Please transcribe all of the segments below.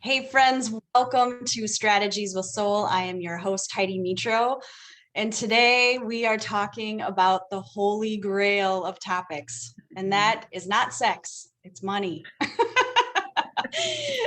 Hey friends, welcome to Strategies with Soul. I am your host, Heidi Mitro, and today we are talking about the holy grail of topics, and that is not sex, it's money.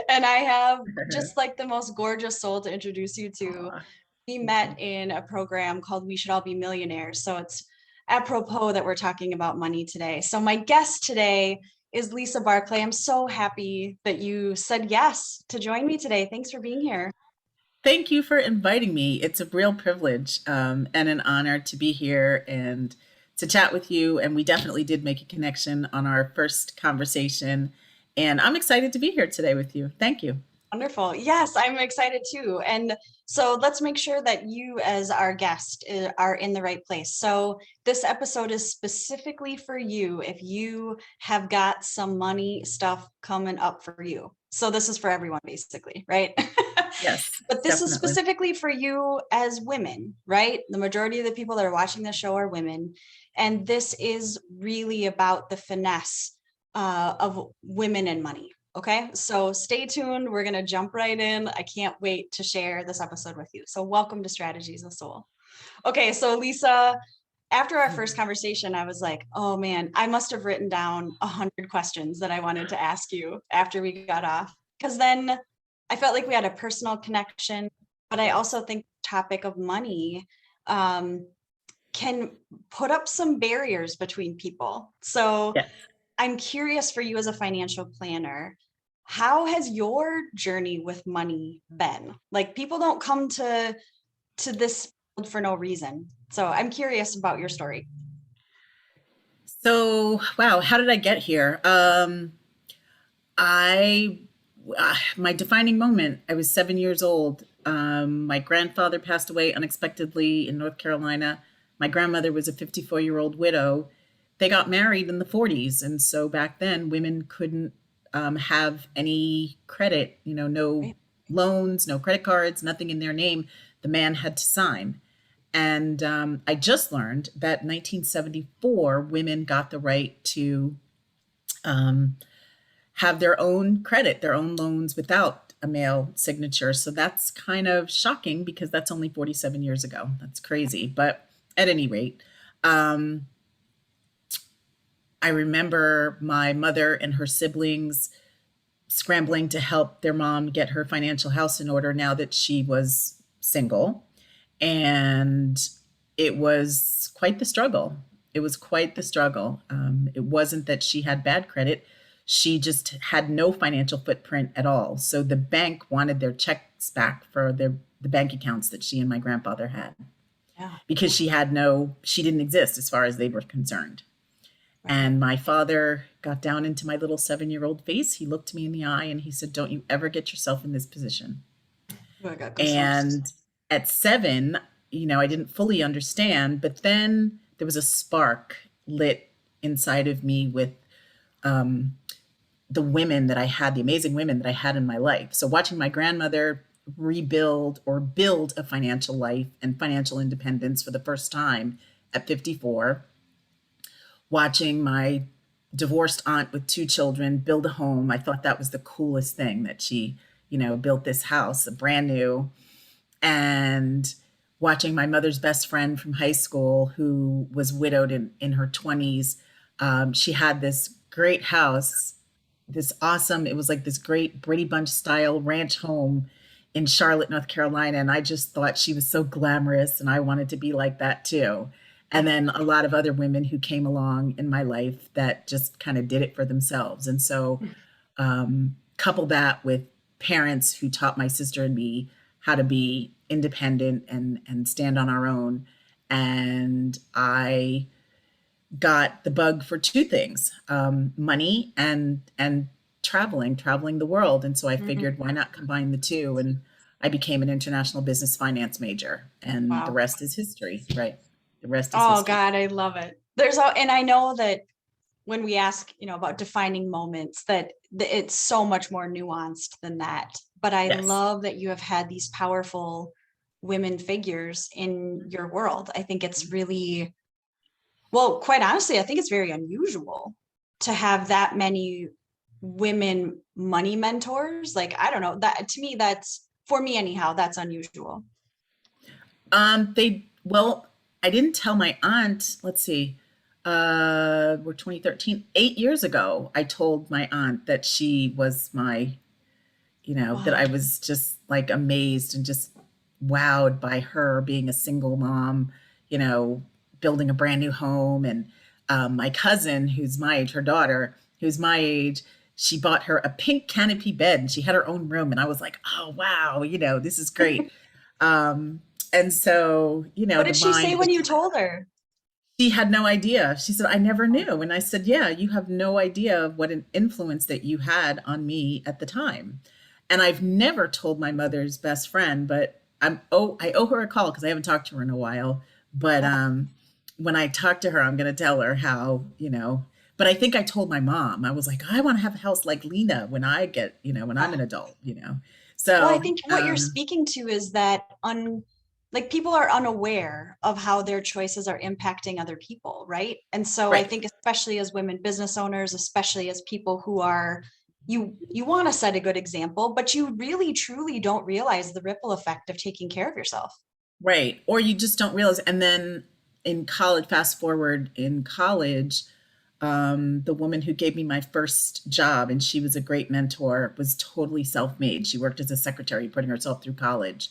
And I have just like the most gorgeous soul to introduce you to. Aw, We thank met you. in a program called We Should All Be Millionaires. So it's apropos that we're talking about money today. So my guest today is Lisa Barclay. I'm so happy that you said yes to join me today. Thanks for being here. Thank you for inviting me. It's a real privilege and an honor to be here and to chat with you. And we definitely did make a connection on our first conversation. And I'm excited to be here today with you. Thank you. Wonderful. Yes, I'm excited too. And so let's make sure that you, as our guest, are in the right place. So this episode is specifically for you if you have got some money stuff coming up for you. So this is for everyone, basically, right? Yes, But this is definitely. specifically for you as women, right? The majority of the people that are watching the show are women. And this is really about the finesse of women and money. Okay, so stay tuned. We're going to jump right in. I can't wait to share this episode with you. So, welcome to Strategies of Soul. Okay, so Lisa, after our first conversation, I was like, oh man, I must have written down 100 questions that I wanted to ask you after we got off. Because then I felt like we had a personal connection, but I Yes. also think the topic of money um, can put up some barriers between people. So Yes. I'm curious for you as a financial planner, how has your journey with money been? Like people don't come to this field for no reason. So I'm curious about your story. So, wow, how did I get here? I my defining moment. I was 7 years old. My grandfather passed away unexpectedly in North Carolina. My grandmother was a 54-year-old widow. They got married in the 40s, and so back then women couldn't have any credit. No Right. loans, no credit cards, nothing in their name. The man had to sign. And I just learned that in 1974, women got the right to um, have their own credit, their own loans without a male signature. So that's kind of shocking because that's only 47 years ago. That's crazy. But at any rate, um, I remember my mother and her siblings scrambling to help their mom get her financial house in order now that she was single. And it was quite the struggle. It was quite the struggle. It wasn't that she had bad credit. She just had no financial footprint at all. So the bank wanted their checks back for the bank accounts that she and my grandfather had Yeah. because she didn't exist as far as they were concerned. Right. And my father got down into my little 7-year-old face. He looked me in the eye and he said, "Don't you ever get yourself in this position." Ooh, I got goosebumps. And at 7, I didn't fully understand, but then there was a spark lit inside of me with um, the women that I had, the amazing women that I had in my life. So watching my grandmother rebuild or build a financial life and financial independence for the first time at 54, watching my divorced aunt with 2 children build a home, I thought that was the coolest thing that she, built this house, a brand new, and watching my mother's best friend from high school who was widowed in her 20s. She had this great house, this awesome, it was like this great Brady Bunch style ranch home in Charlotte, North Carolina. And I just thought she was so glamorous and I wanted to be like that too. And then a lot of other women who came along in my life that just kind of did it for themselves. And so couple that with parents who taught my sister and me how to be independent and stand on our own. And I got the bug for two things: money and traveling the world. And so I Mhm. figured, why not combine the two? And I became an international business finance major, and the Wow. rest is history, right? The rest is Oh history. God, I love it. And I know that when we ask, about defining moments, that it's so much more nuanced than that. But I Yes. love that you have had these powerful women figures in your world. I think it's really, well, quite honestly, I think it's very unusual to have that many women money mentors. Like, I don't know, that to me, that's for me anyhow, that's unusual. Well, I didn't tell my aunt, let's see, we're 2013, 8 years ago, I told my aunt that she was my, that I Wow. was just like amazed and just wowed by her being a single mom, you know, building a brand new home. And my cousin, who's my age, her daughter, who's my age, she bought her a pink canopy bed and she had her own room. And I was like, oh, wow, this is great. And so, What the did she say mind, when you told her? she had no idea. She said, I never knew. And I said, yeah, you have no idea what an influence that you had on me at the time. And I've never told my mother's best friend, but I owe her a call because I haven't talked to her in a while. But when I talk to her, I'm going to tell her how, but I think I told my mom, I was like, I want to have a house like Lena when I get, when I'm Yeah. an adult. Well, I So, think what you're speaking to is that like people are unaware of how their choices are impacting other people, right? And so I right. think especially as women business owners, especially as people who are you want to set a good example, but you really truly don't realize the ripple effect of taking care of yourself. Right. Or you just don't realize. And then in college, fast forward in college, the woman who gave me my first job, and she was a great mentor, was totally self made. She worked as a secretary, putting herself through college.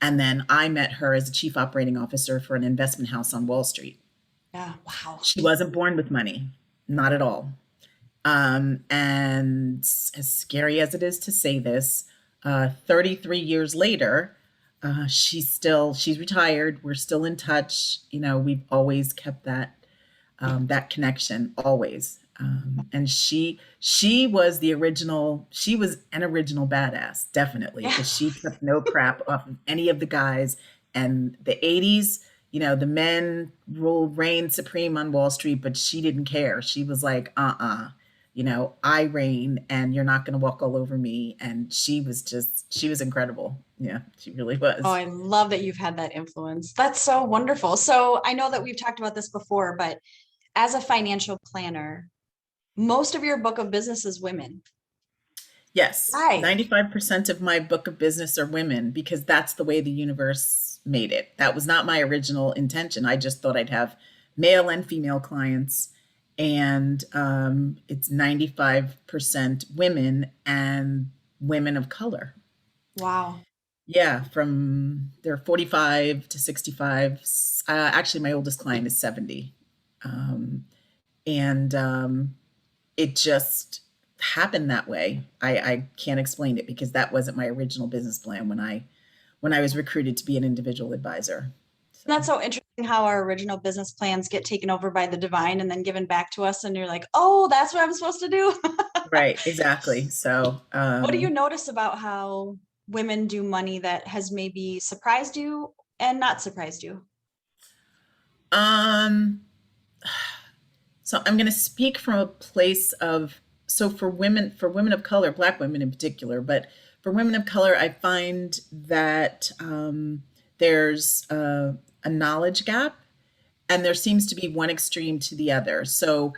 And then I met her as a chief operating officer for an investment house on Wall Street. Yeah. Wow. She wasn't born with money, not at all. And as scary as it is to say this, 33 years later, she's retired. We're still in touch. We've always kept that connection always. And she was she was an original badass, definitely, Yeah. because she took no crap off of any of the guys. And the 80s, the men ruled reign supreme on Wall Street, but she didn't care. She was like, I reign and you're not going to walk all over me. And she was incredible. Yeah, she really Oh, was. I love that you've had that influence. That's so wonderful. So I know that we've talked about this before, but as a financial planner, most of your book of business is women. Yes, Right. 95% of my book of business are women because that's the way the universe made it. That was not my original intention. I just thought I'd have male and female clients. And it's 95% women and women of color. Wow. Yeah, from they're 45 to 65. Actually, my oldest client is 70. Um, and it just happened that way. I can't explain it because that wasn't my original business plan when I was recruited to be an individual advisor. So That's so interesting how our original business plans get taken over by the divine and then given back to us. And you're like, oh, that's what I'm supposed to do. right, exactly. So What do you notice about how women do money that has maybe surprised you and not surprised you? um so I'm going to speak from a place of so for women of color, black women in particular, but for women of color, I find that there's a knowledge gap and there seems to be one extreme to the other. So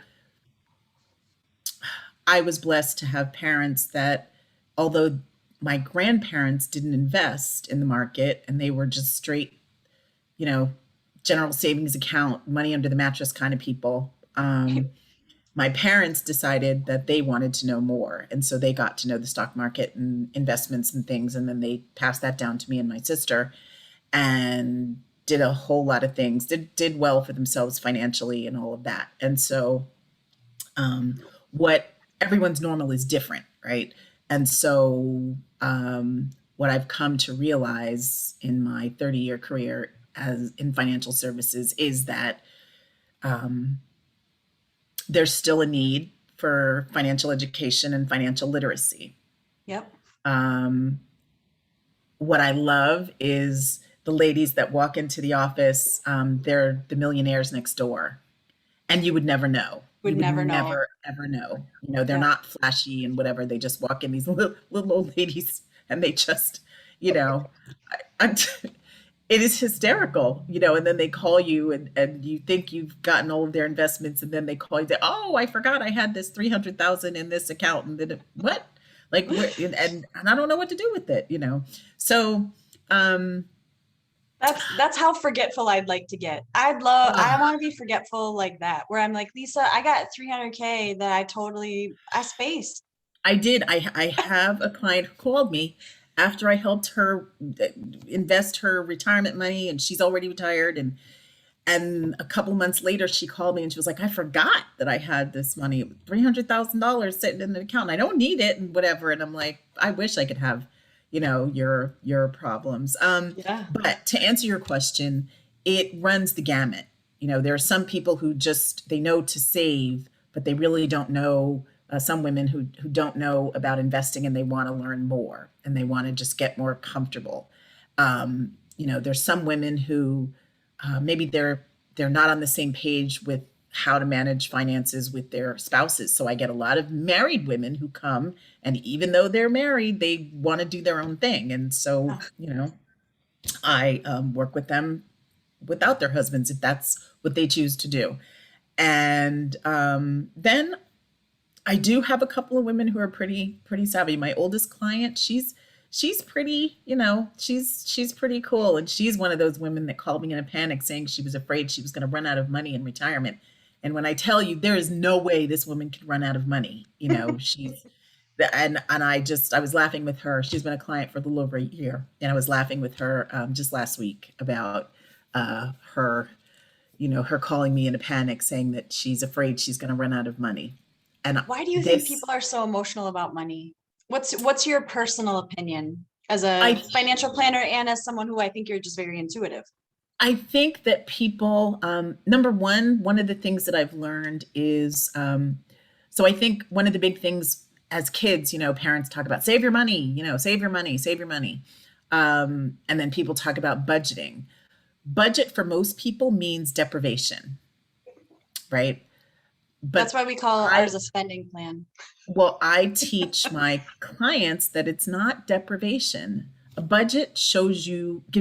I was blessed to have parents that, although my grandparents didn't invest in the market and they were just straight, you know, general savings account, money under the mattress kind of people, my parents decided that they wanted to know more. And so they got to know the stock market and investments and things. And then they passed that down to me and my sister and did a whole lot of things, did well for themselves financially and all of that. And so um, what everyone's normal is different, right? And so what I've come to realize in my 30-year career as in financial services is that um, there's still a need for financial education and financial literacy. Yep. Um, what I love is the ladies that walk into the office, they're the millionaires next door and you would never know. Would You would never know. never ever know. They're Yeah. not flashy and whatever. They just walk in these little old ladies, and they just, you know, I, it is hysterical, and then they call you and you think you've gotten all of their investments and then they call you and say, oh, I forgot I had this 300,000 in this account. And then what? Like where, and I don't know what to do with it. So, um, That's how forgetful I'd like to get. I ah, want to be forgetful like that, where I'm like, Lisa, I got 300K that I spaced. I did. I have a client who called me after I helped her invest her retirement money and she's already retired and a couple months later she called me and she was like, I forgot that I had this money, $300,000 sitting in an account. I don't need it and whatever. And I'm like, I wish I could have, your problems. Yeah. But to answer your question, it runs the gamut. There are some people who just they know to save, but they really don't know. Some women who don't know about investing and they want to learn more and they want to just get more comfortable. There's some women who maybe they're not on the same page with how to manage finances with their spouses. So I get a lot of married women who come, and even though they're married, they want to do their own thing. And so, I work with them without their husbands if that's what they choose to do. And then I do have a couple of women who are pretty savvy. My oldest client, she's pretty, she's pretty cool. And she's one of those women that called me in a panic saying she was afraid she was going to run out of money in retirement. And when I tell you there is no way this woman can run out of money, she's and I was laughing with her. She's been a client for a little over a year, and I was laughing with her just last week about her, her calling me in a panic saying that she's afraid she's going to run out of money. And Why do you think this, people are so emotional about money? What's your personal opinion as a I financial planner and as someone who I think you're just very intuitive? I think that people, number one of the things that I've learned is, so I think one of the big things as kids, parents talk about save your money, save your money, save your money. And then people talk about budgeting. Budget for most people means deprivation, right? That's But why we call I, ours a spending plan. well, I teach my clients that it's not deprivation. A budget gives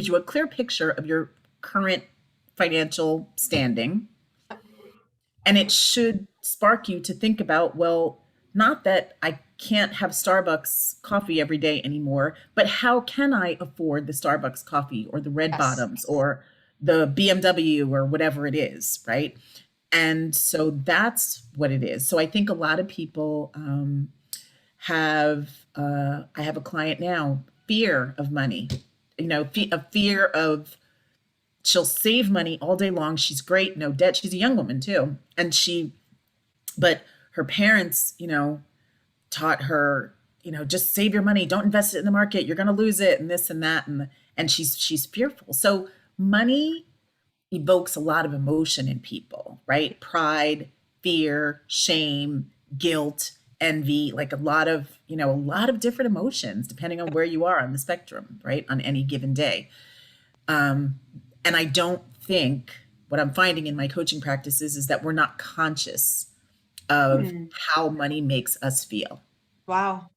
you a clear picture of your current financial standing. And it should spark you to think about, well, not that I can't have Starbucks coffee every day anymore, but how can I afford the Starbucks coffee or the red Yes. bottoms or the BMW or whatever it is, right? And so that's what it is. So I think a lot of people I have a client now, fear of money, a fear of she'll save money all day long. She's great, no debt. She's a young woman too. But her parents, taught her, just save your money, don't invest it in the market, you're going to lose it, and this and that, and she's fearful. So money evokes a lot of emotion in people, right? Pride, fear, shame, guilt, envy, like a lot of different emotions depending on where you are on the spectrum, right? On any given day. Um, and I don't think what I'm finding in my coaching practices is that we're not conscious of Hmm. how money makes us feel. Wow.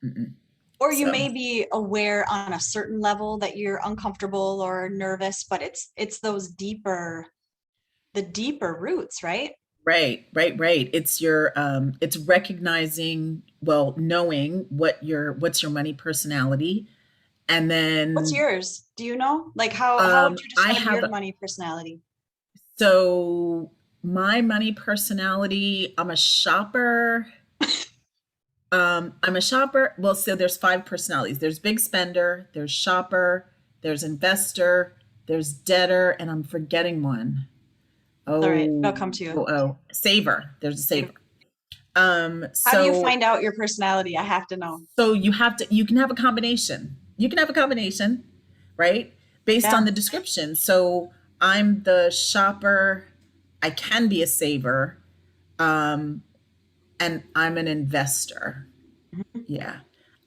Mm-mm. Or you So, may be aware on a certain level that you're uncomfortable or nervous, but it's those the deeper roots, right? right. It's recognizing, well, knowing what's your money personality. And What's then yours? Do you know? Like how would you I describe have, your money personality? so my money personality, I'm a shopper. I'm a shopper. Well, so there's five personalities. There's big spender, there's shopper, there's investor, there's debtor, and I'm forgetting one. All right, it'll Oh, come to you. saver. There's a Save. saver. How do you So find out your personality? I have to know. you can have a combination. You can have a combination, right? Based on Yeah. the description. So I'm the shopper. I can be a saver. Um, and I'm an investor. Mhm. Yeah.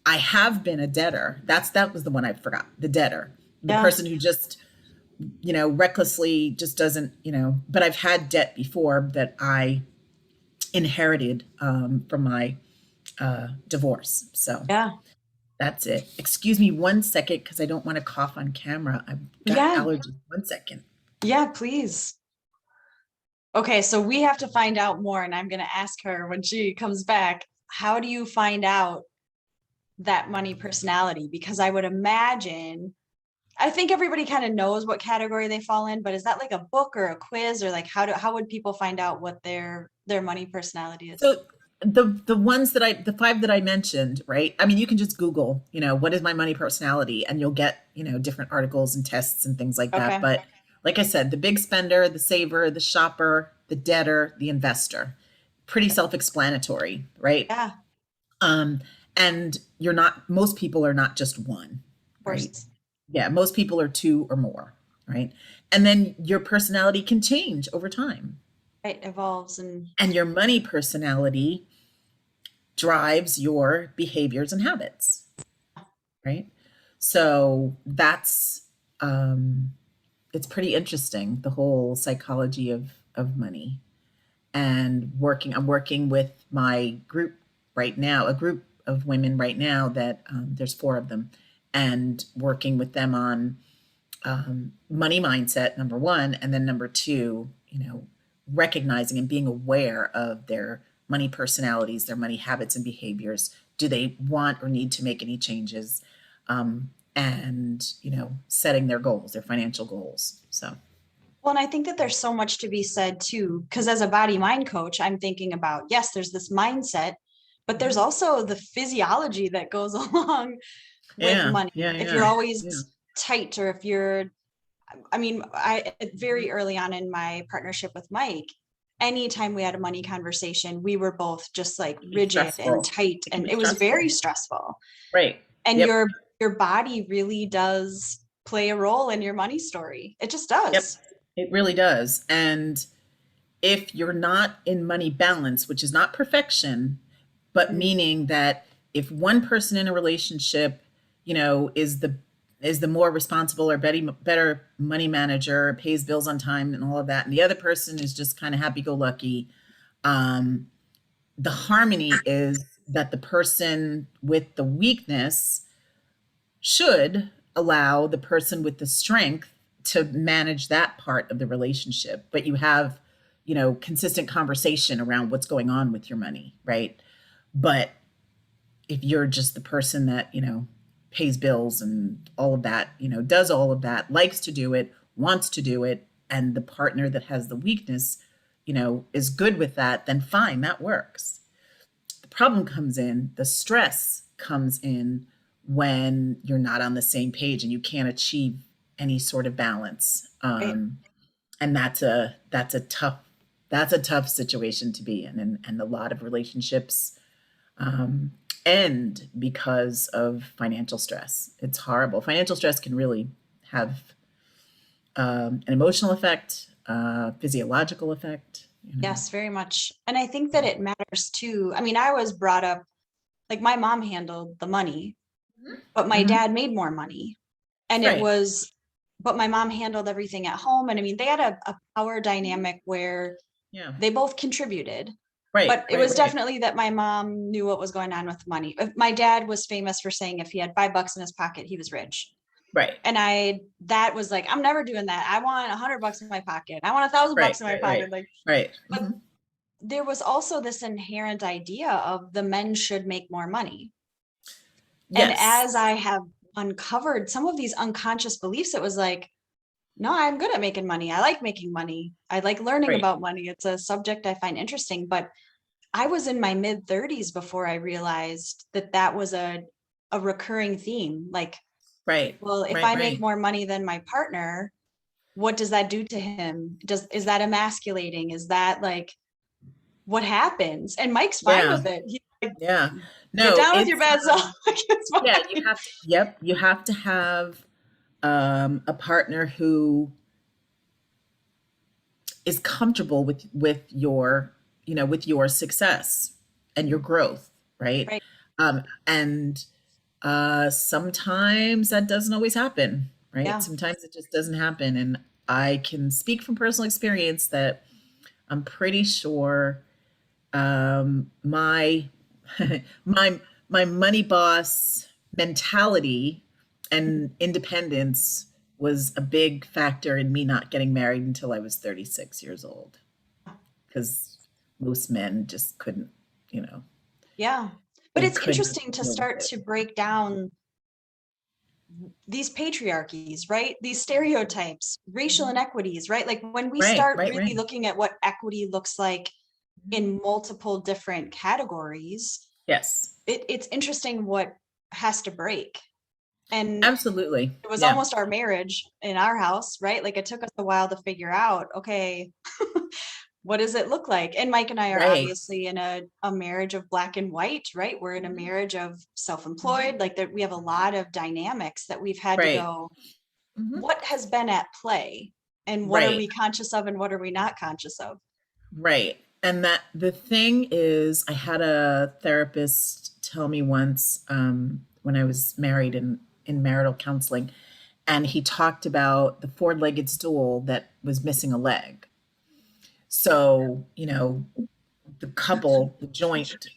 I have been a debtor. That was the one I forgot. The debtor. The Yeah. person who just, recklessly just doesn't, but I've had debt before that I inherited from my divorce. So Yeah. That's it. Excuse me 1 second because I don't want to cough on camera. I've got Yeah, allergies. 1 second. yeah, please. Okay, so we have to find out more, and I'm going to ask her when she comes back, how do you find out that money personality? Because I would imagine, I think everybody kind of knows what category they fall in, but is that like a book or a quiz, or like how would people find out what their money personality is? So the five that I mentioned, right? I mean, you can just Google, what is my money personality, and you'll get, different articles and tests and things like that. Okay. But like I said, the big spender, the saver, the shopper, the debtor, the investor, pretty self-explanatory, right? Yeah, of Um, and most people are not just one, right? course. Yeah, most people are two or more, right? And then your personality can change over time. Right, evolves and And your money personality drives your behaviors and habits, right? So um, it's pretty interesting, the whole psychology of money. And I'm working with my group right now, a group of women right now that there's four of them, and working with them on money mindset, number one, and then number two, recognizing and being aware of their money personalities, their money habits and behaviors. Do they want or need to make any changes? And setting their goals, their financial goals. So well, and I think that there's so much to be said too, because as a body mind coach, I'm thinking about, yes, there's this mindset, but there's mhm. also the physiology that goes along with Yeah, money. yeah, If you're yeah, yeah. always tight, or if you're, I mean, I very early on in my partnership with Mike, anytime we had a money conversation, we were both just like It can be rigid and stressful. tight, It can and be it was very stressful. stressful. Right. And Yep. your body really does play a role in your money story. It just Yep. does. It really does. And if you're not in money balance, which is not perfection, but Mhm. meaning that if one person in a relationship, is the more responsible or better money manager, pays bills on time and all of that, and the other person is just kind of happy-go-lucky, um, the harmony is that the person with the weakness should allow the person with the strength to manage that part of the relationship, but you have consistent conversation around what's going on with your money, right? But if you're just the person that pays bills and all of that, does all of that, likes to do it, wants to do it, and the partner that has the weakness is good with that, then fine, that works. The problem comes in, the stress comes in when you're not on the same page and you can't achieve any sort of balance. Right. And that's a tough situation to be in, and a lot of relationships um, end because of financial stress. It's horrible. Financial stress can really have an emotional effect, physiological effect. Yes, very much. And I think that it matters too. I mean, I was brought up like my mom handled the money, but my Mm-hmm. dad made more money. And it Right. was, but my mom handled everything at home. And I mean, they had a power dynamic where Yeah. they both contributed, Right. but it Right. was Right. definitely that my mom knew what was going on with money. My dad was famous for saying if he had $5 in his pocket, he was rich. Right. And that was like, I'm never doing that. I want $100 in my pocket. I want Right. $1,000 in my Right. Right. pocket. Like, Right. but Mm-hmm. there was also this inherent idea of the men should make more money. And Yes. as I have uncovered some of these unconscious beliefs, it was like, no, I'm good at making money. I like making money. I like learning Right. about money. It's a subject I find interesting. But I was in my mid 30s before I realized that that was a recurring theme. Like, Right. well, if Right. I make Right. more money than my partner, what does that do to him? Is that emasculating? Is that like what happens? And Mike's fine Yeah. with it. He's like, Yeah. get No, down with your it's bad self. Like, it's yeah, you fine. have to, yep, you have to have a partner who is comfortable with your success and your growth, right? Right. And sometimes that doesn't always happen, right? Yeah. Sometimes it just doesn't happen. And I can speak from personal experience that I'm pretty sure my my my money boss mentality and independence was a big factor in me not getting married until I was 36 years old, because most men just couldn't, you know, Yeah. But they it's couldn't interesting to deal with start it. to break down these patriarchies, right? These stereotypes, racial Mhm. inequities, right? Like when we Right, start right, really right. looking at what equity looks like Mhm. in multiple different categories, Yes, it's interesting what has to break. And absolutely. it was Yeah, almost our marriage in our house, right? Like it took us a while to figure out, okay, what does it look like? And Mike and I are right. obviously in a marriage of black and white, right? We're in a Mhm. marriage of Mhm. self-employed, like that we have a lot of dynamics that we've had to Right. go, Mhm. what has been at play and what are Right. we conscious of and what are we not conscious of? Right. And that the thing is, I had a therapist tell me once, when I was married in marital counseling, and he talked about the four-legged stool that was missing a leg. So, the couple, the joint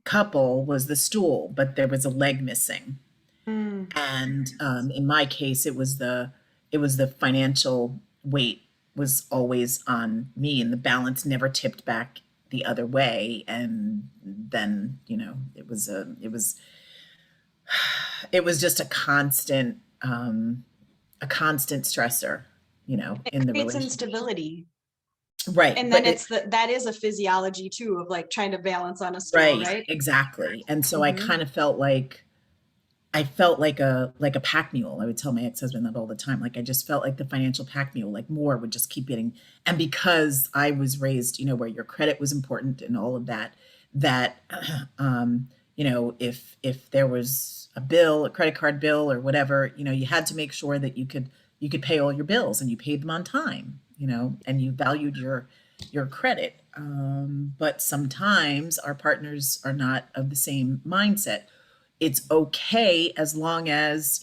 couple was the stool, but there was a leg missing. Mm, And in my case, it was the financial weight was always on me, and the balance never tipped back the other way. And then it was just a constant stressor, it in the creates relationship. instability. Right, And then but that is a physiology too of like trying to balance on a stool, right, right? exactly. And so I Hmm. kind of felt like a pack mule. I would tell my ex-husband that all the time. Like I just felt like the financial pack mule, like more would just keep getting. And because I was raised, where your credit was important and all of that, that if there was a bill, a credit card bill or whatever, you had to make sure that you could pay all your bills and you paid them on time, and you valued your credit. But sometimes our partners are not of the same mindset. It's okay as long as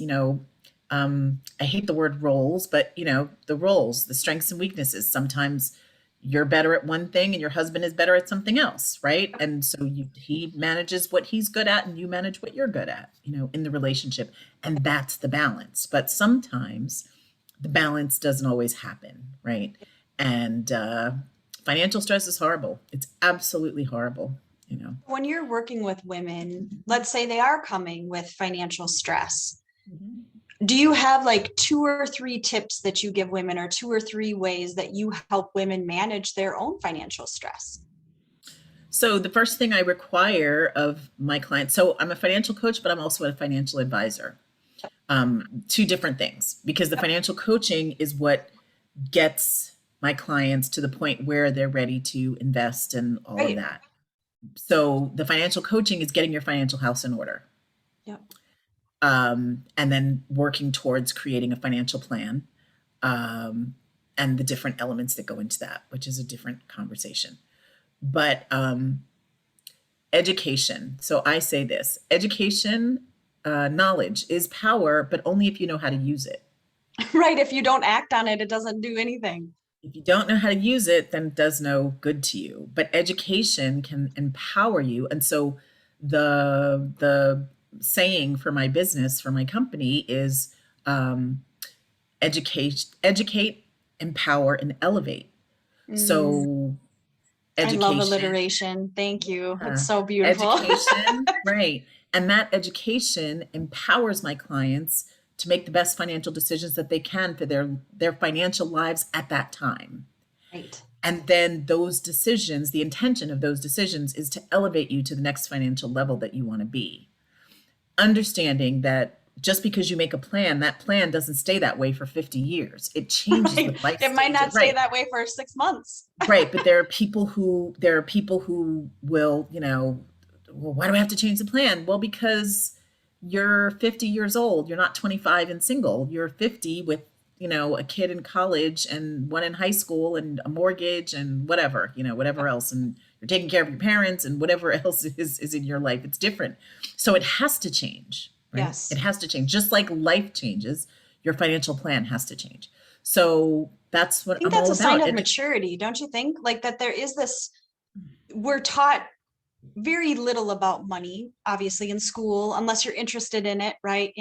I hate the word roles, but the roles, the strengths and weaknesses. Sometimes you're better at one thing and your husband is better at something else, right? And so he manages what he's good at and you manage what you're good at, in the relationship. And that's the balance. But sometimes the balance doesn't always happen, right? And financial stress is horrible. It's absolutely horrible. When you're working with women, let's say they are coming with financial stress, Mhm. do you have like two or three tips that you give women or two or three ways that you help women manage their own financial stress? So the first thing I require of my clients, so I'm a financial coach, but I'm also a financial advisor. Two different things, because the Yep. financial coaching is what gets my clients to the point where they're ready to invest and all of Right. that. So the financial coaching is getting your financial house in order, Yep. and then working towards creating a financial plan, um, and the different elements that go into that, which is a different conversation. But education. So I say this: education, knowledge is power, but only if you know how to use it. Right. If you don't act on it, it doesn't do anything. If you don't know how to use it, then it does no good to you. But education can empower you. And so the saying for my business, for my company, is um, educate, empower, and elevate. Mm, So I love education. alliteration. Thank you. It's Yeah. so beautiful. Education, right. And that education empowers my clients to make the best financial decisions that they can for their financial lives at that time. Right. And then those decisions, the intention of those decisions is to elevate you to the next financial level that you want to be. Understanding that just because you make a plan, that plan doesn't stay that way for 50 years. It changes Right. with life It might stages. not stay Right. that way for 6 months. Right, but there are people who will, well, why do I have to change the plan? Well, because you're 50 years old. You're not 25 and single. You're 50 with, a kid in college and one in high school and a mortgage and whatever else, and you're taking care of your parents and whatever else is in your life. It's different. So it has to change, right? It Yes. has to change. Just like life changes, your financial plan has to change. So that's I what think I'm that's all a sign about. of maturity, don't you think? Like that there is this, we're taught very little about money, obviously in school, unless you're interested in it, right?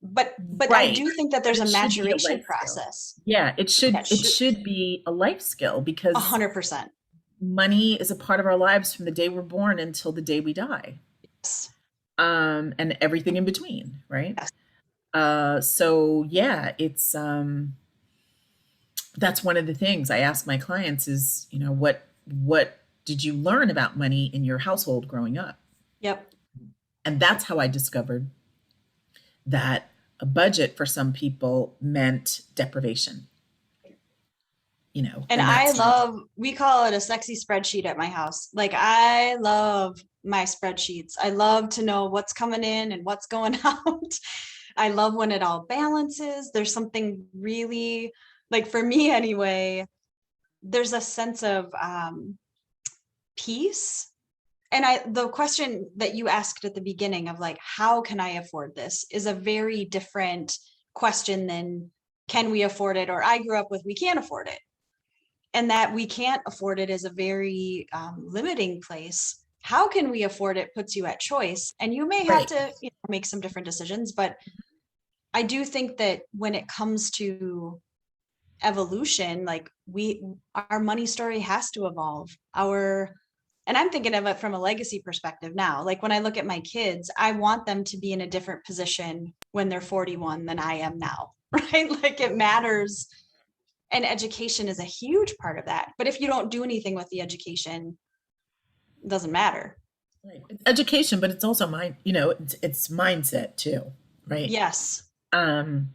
But I Right. do think that But there's a it should be a maturation life skill. process. Yeah, Yeah, it should be a life skill a because 100%. money is a part of our lives from the day we're born until the day we die. Yes. And everything in between, right? Yes. So yeah, it's that's one of the things I ask my clients is, what did you learn about money in your household growing up? Yep. And that's how I discovered that a budget for some people meant deprivation, And and I that's not. love, we call it a sexy spreadsheet at my house. Like I love my spreadsheets. I love to know what's coming in and what's going out. I love when it all balances. There's something really, like for me anyway, there's a sense of peace. And the question that you asked at the beginning of like, how can I afford this is a very different question than can we afford it? Or I grew up with, we can't afford it. And that we can't afford it is a very limiting place. How can we afford it puts you at choice. And you may have Right. to make some different decisions. But I do think that when it comes to evolution, like our money story has to evolve. And I'm thinking of it from a legacy perspective now. Like when I look at my kids, I want them to be in a different position when they're 41 than I am now, right? Like it matters. And education is a huge part of that. But if you don't do anything with the education, it doesn't matter. Right. It's education, but it's also mind, it's mindset too, right? Yes. Um,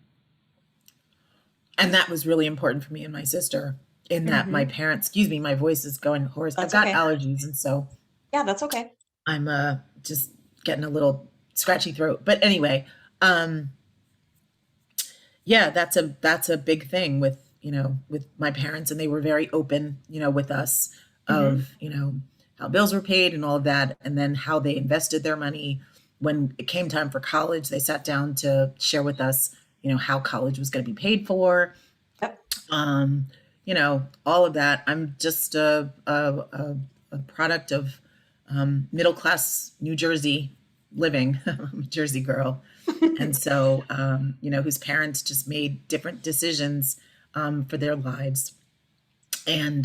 and that was really important for me and my sister in that my Hmm. parents, excuse me, my voice is going hoarse. I've That's got okay. allergies, and so Yeah, that's okay. I'm just getting a little scratchy throat. But anyway, um, yeah, that's a big thing with, with my parents, and they were very open, with us Hmm. of, how bills were paid and all of that, and then how they invested their money. When it came time for college, they sat down to share with us, how college was going to be paid for, Yep. um, all of that. I'm just a product of middle class New Jersey living. I'm a Jersey girl. And so, whose parents just made different decisions for their lives. And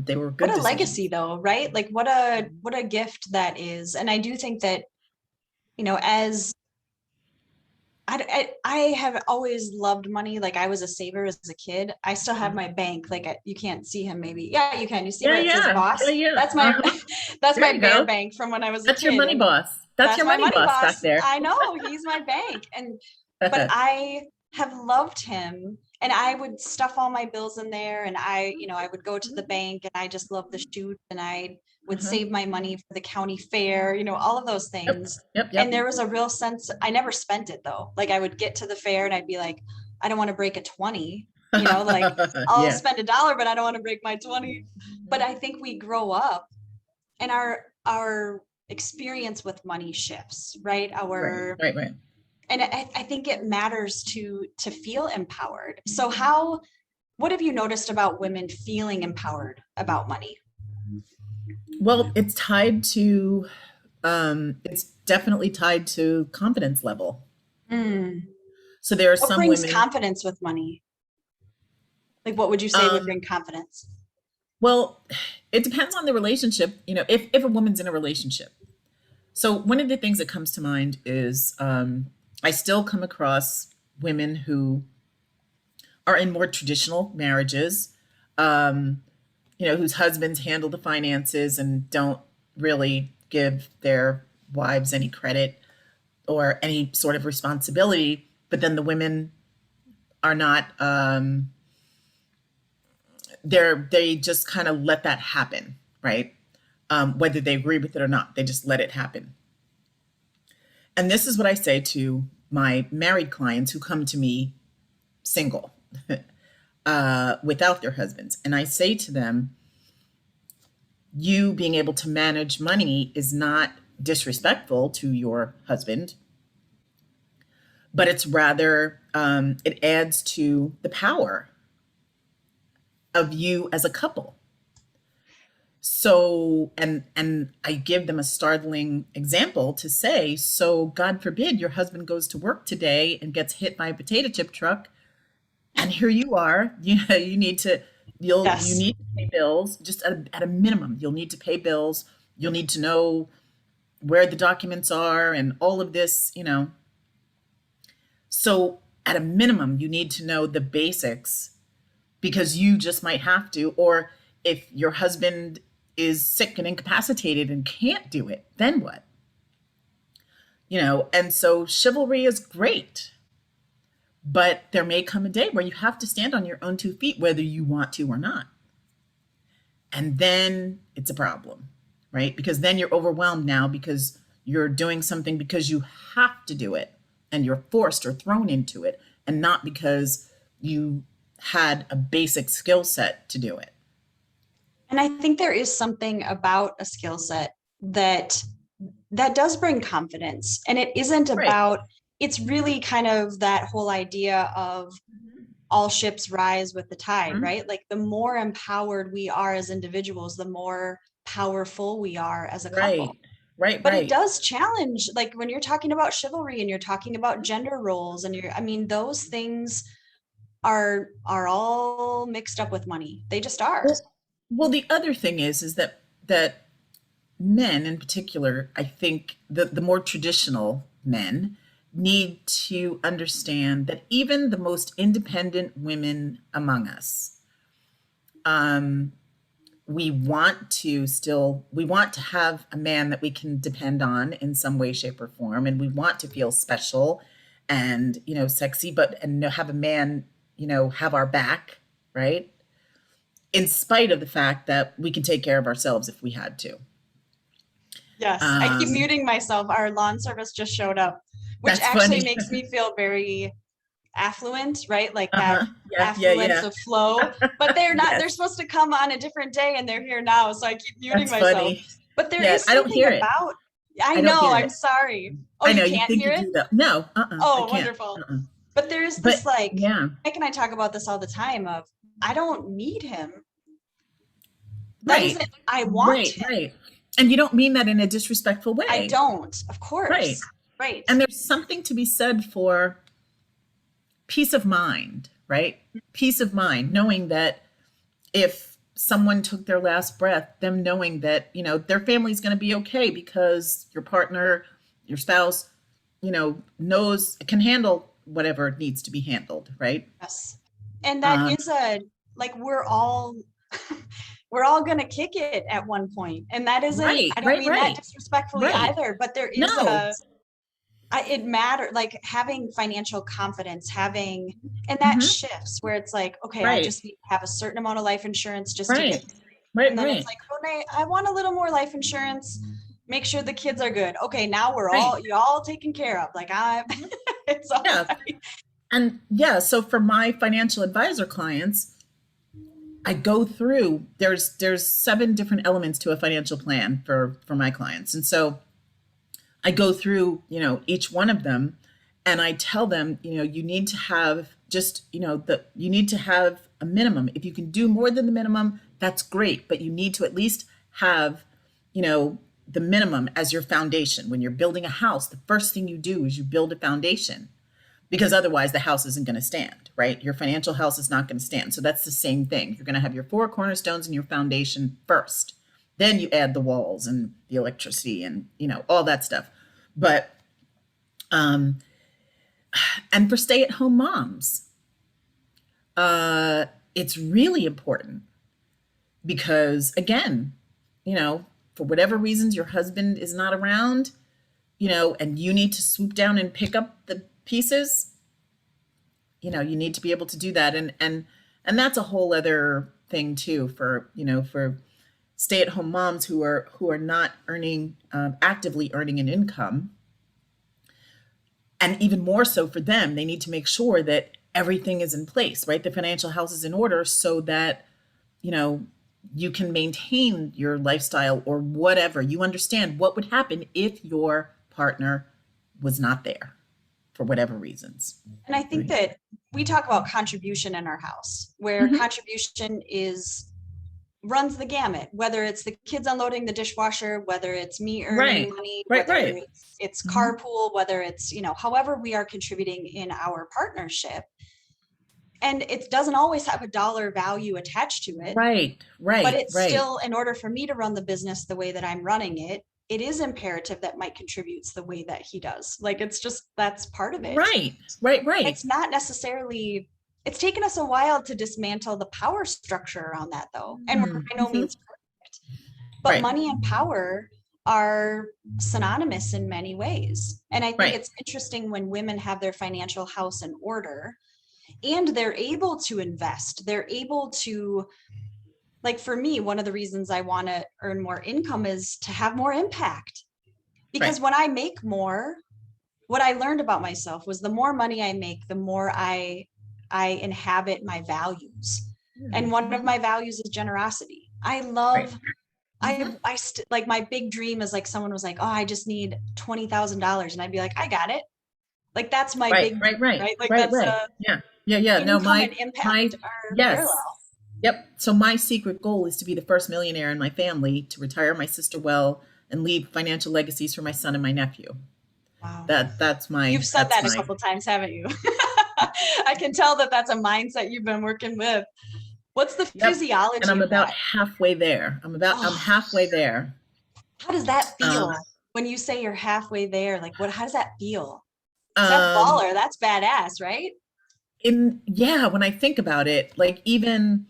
they were What good a legacy decisions. though, right? Like what a gift that is. And I do think that, as I have always loved money. Like I was a saver as a kid. I still have my bank. Like you can't see him maybe. Yeah, you can. You see Yeah, where it says yeah, yeah, boss? yeah. That's my Uh-huh. that's There my you bear go. bank from when I was a That's your kid. money And boss. That's that's your my money money boss back boss. there. I know he's my bank. But I have loved him and I would stuff all my bills in there and I would go to the bank and I just love the shoot and I would Uh-huh. save my money for the county fair, all of those Yep, things. yep, And yep. there was a real sense, I never spent it though. Like I would get to the fair and I'd be like, I don't want to break a 20, like I'll Yeah. spend $1, but I don't want to break my 20. But I think we grow up and our experience with money shifts, right? Right, right, right. And I think it matters to feel empowered. So what have you noticed about women feeling empowered about money? Well, it's definitely tied to confidence level. Mm. So there are What some brings women, confidence with money? Like what would you say would um, bring confidence? well, it depends on the relationship, if a woman's in a relationship. So one of the things that comes to mind is I still come across women who are in more traditional marriages, um, whose husbands handle the finances and don't really give their wives any credit or any sort of responsibility. But then the women are not, they just kind of let that happen, right? Whether they agree with it or not, they just let it happen. And this is what I say to my married clients who come to me single, without their husbands. And I say to them, you being able to manage money is not disrespectful to your husband, but it's rather, it adds to the power of you as a couple. So, and I give them a startling example to say, so God forbid your husband goes to work today and gets hit by a potato chip truck, and here you are. You need to, you Yes. need to pay bills. Just at a minimum, you'll need to pay bills. You'll need to know where the documents are and all of this, So at a minimum, you need to know the basics because you just might have to. Or if your husband is sick and incapacitated and can't do it, then what? And so chivalry is great, but there may come a day where you have to stand on your own 2 feet, whether you want to or not. And then it's a problem, right? Because then you're overwhelmed now because you're doing something because you have to do it and you're forced or thrown into it, and not because you had a basic skill set to do it. And I think there is something about a skill set that does bring confidence. And it isn't Right. about, it's really kind of that whole idea of all ships rise with the tide, Mhm. right? Like the more empowered we are as individuals, the more powerful we are as a couple. Right. Right. But it Right. does challenge, like when you're talking about chivalry and you're talking about gender roles and I mean, those things are all mixed up with money. They just are. Well, the other thing is that men in particular, I think the more traditional men need to understand that even the most independent women among us, um, we want to have a man that we can depend on in some way, shape, or form, and we want to feel special and sexy, but and have a man have our back, right? In spite of the fact that we can take care of ourselves if we had to. Yes, I keep Um, muting myself. Our lawn service just showed up, which that's actually funny. makes me feel very affluent, right? Like that Uh-huh. Yeah, yeah, affluence yeah. of flow. But they're not, they're Yes, supposed to come on a different day and they're here now. So I keep muting that's myself. funny. But there Yeah, is I don't something hear it. about, I I don't know, hear I'm it. sorry. Oh, I you know you can't think hear you it? do that. No, I Oh, can't. wonderful. Uh-uh. But there's this But like, yeah, Mike and I talk about this all the time of, I don't need him. That right, isn't, I want him. right. And you don't mean that in a disrespectful I way, don't, of right? course. Right. And there's something to be said for peace of mind, right? Peace of mind, knowing that if someone took their last breath, them knowing that, their family's going to be okay because your partner, your spouse, knows, can handle whatever needs to be handled, right? Yes. And that Um, is a, like, we're all, we're all going to kick it at one point. And that isn't, right, I don't right, mean that right, disrespectfully right. either, but there is No, it matter, like having financial confidence, having, and that hmm, shifts where it's like, okay, I right, just need to have a certain amount of life insurance just to get, right, right, and then it's right, like, oh, I want a little more life insurance. Make sure the kids are good. Okay, now we're right. all, you all taken care of. Like I, Mhm. it's all Yeah. right. And yeah, so for my financial advisor clients, I go through, there's 7 different elements to a financial plan for my clients. And so I go through, each one of them, and I tell them, you need to have just, you need to have a minimum. If you can do more than the minimum, that's great, but you need to at least have, you know, the minimum as your foundation. When you're building a house, the first thing you do is you build a foundation, because otherwise the house isn't going to stand, right? Your financial house is not going to stand. So that's the same thing. You're going to have your 4 cornerstones and your foundation first. Then you add the walls and the electricity and, all that stuff. But um and for stay-at-home moms, uh it's really important because again, for whatever reasons your husband is not around, and you need to swoop down and pick up the pieces, you need to be able to do that. And that's a whole other thing too for, for stay-at-home moms who are not earning, actively earning an income. And even more so for them, they need to make sure that everything is in place, right? The financial house is in order so that, you know, you can maintain your lifestyle or whatever. You understand what would happen if your partner was not there for whatever reasons, And I think right? that we talk about contribution in our house, where Mm-hmm. contribution is runs the gamut, whether it's the kids unloading the dishwasher, whether it's me earning Right. money, Right. whether Right. it's Mhm. carpool, whether it's, however we are contributing in our partnership. And it doesn't always have a dollar value attached to it, Right. but Right. it's Right. still, in order for me to run the business the way that I'm running it, it is imperative that Mike contributes the way that he does. Like, it's just, that's part of it. Right. Right. Right. It's not necessarily, it's taken us a while to dismantle the power structure around that, though, and we're by no Mm-hmm. means perfect. But Right. money and power are synonymous in many ways. And I think Right. it's interesting when women have their financial house in order and they're able to invest, they're able to, like, for me, one of the reasons I want to earn more income is to have more impact. Right. Because when I make more, what I learned about myself was the more money I make, the more I inhabit my values. And one of Mhm. my values is generosity. I Right. love Mhm. like, my big dream is, like, someone was like, "Oh, I just need $20,000." And I'd be like, "I got it." Like, that's my Right. big dream, Right. Right. right? Like, Right. that's Right. Yeah. Yeah. Yeah. No, income my and impact my are yes. parallel. Yep. So my secret goal is to be the first millionaire in my family, to retire my sister well, and leave financial legacies for my son and my nephew. Wow. That's You've my said that's that a my couple times, haven't you? I can tell that that's a mindset you've been working with. What's the Yep. And physiology I'm of about that? halfway there. I'm Oh, halfway there. how does that Um, feel when you say you're halfway there? Like, how does that feel? Because that's um, baller. That's badass, right? in yeah, when I think about it, like, even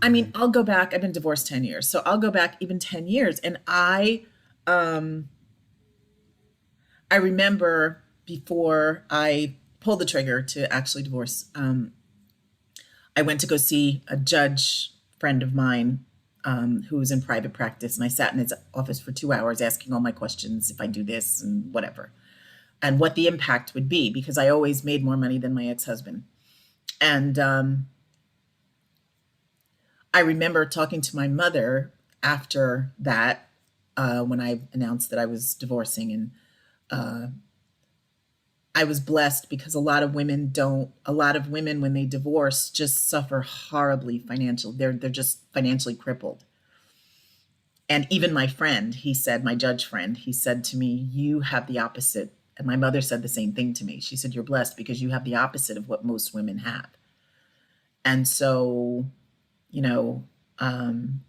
I mean, I'll go back. I've been divorced 10 years. So I'll go back even 10 years. And um, I remember before I pulled the trigger to actually divorce, I went to go see a judge friend of mine who was in private practice. And I sat in his office for 2 hours asking all my questions, if I do this and whatever, and what the impact would be, because I always made more money than my ex husband. And I remember talking to my mother after that, when I announced that I was divorcing. And I was blessed because a lot of women, when they divorce, just suffer horribly financially. They're just financially crippled. And even my friend, he said, my judge friend, he said to me, "You have the opposite." And my mother said the same thing to me. She said, "You're blessed because you have the opposite of what most women have." And so, you know, um,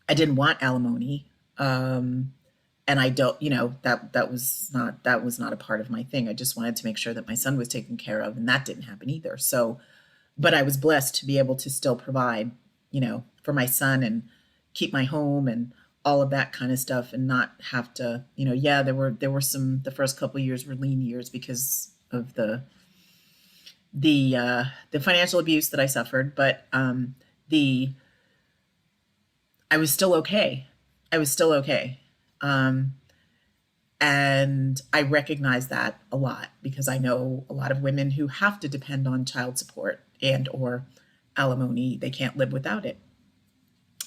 I didn't want alimony. And I don't, that was not a part of my thing. I just wanted to make sure that my son was taken care of, and that didn't happen either. So, but I was blessed to be able to still provide, for my son, and keep my home and all of that kind of stuff, and not have to, yeah, there were some, the first couple of years were lean years because of the financial abuse that I suffered, but the I was still okay. I was still okay. Um, and I recognize that a lot because I know a lot of women who have to depend on child support and or alimony. They can't live without it.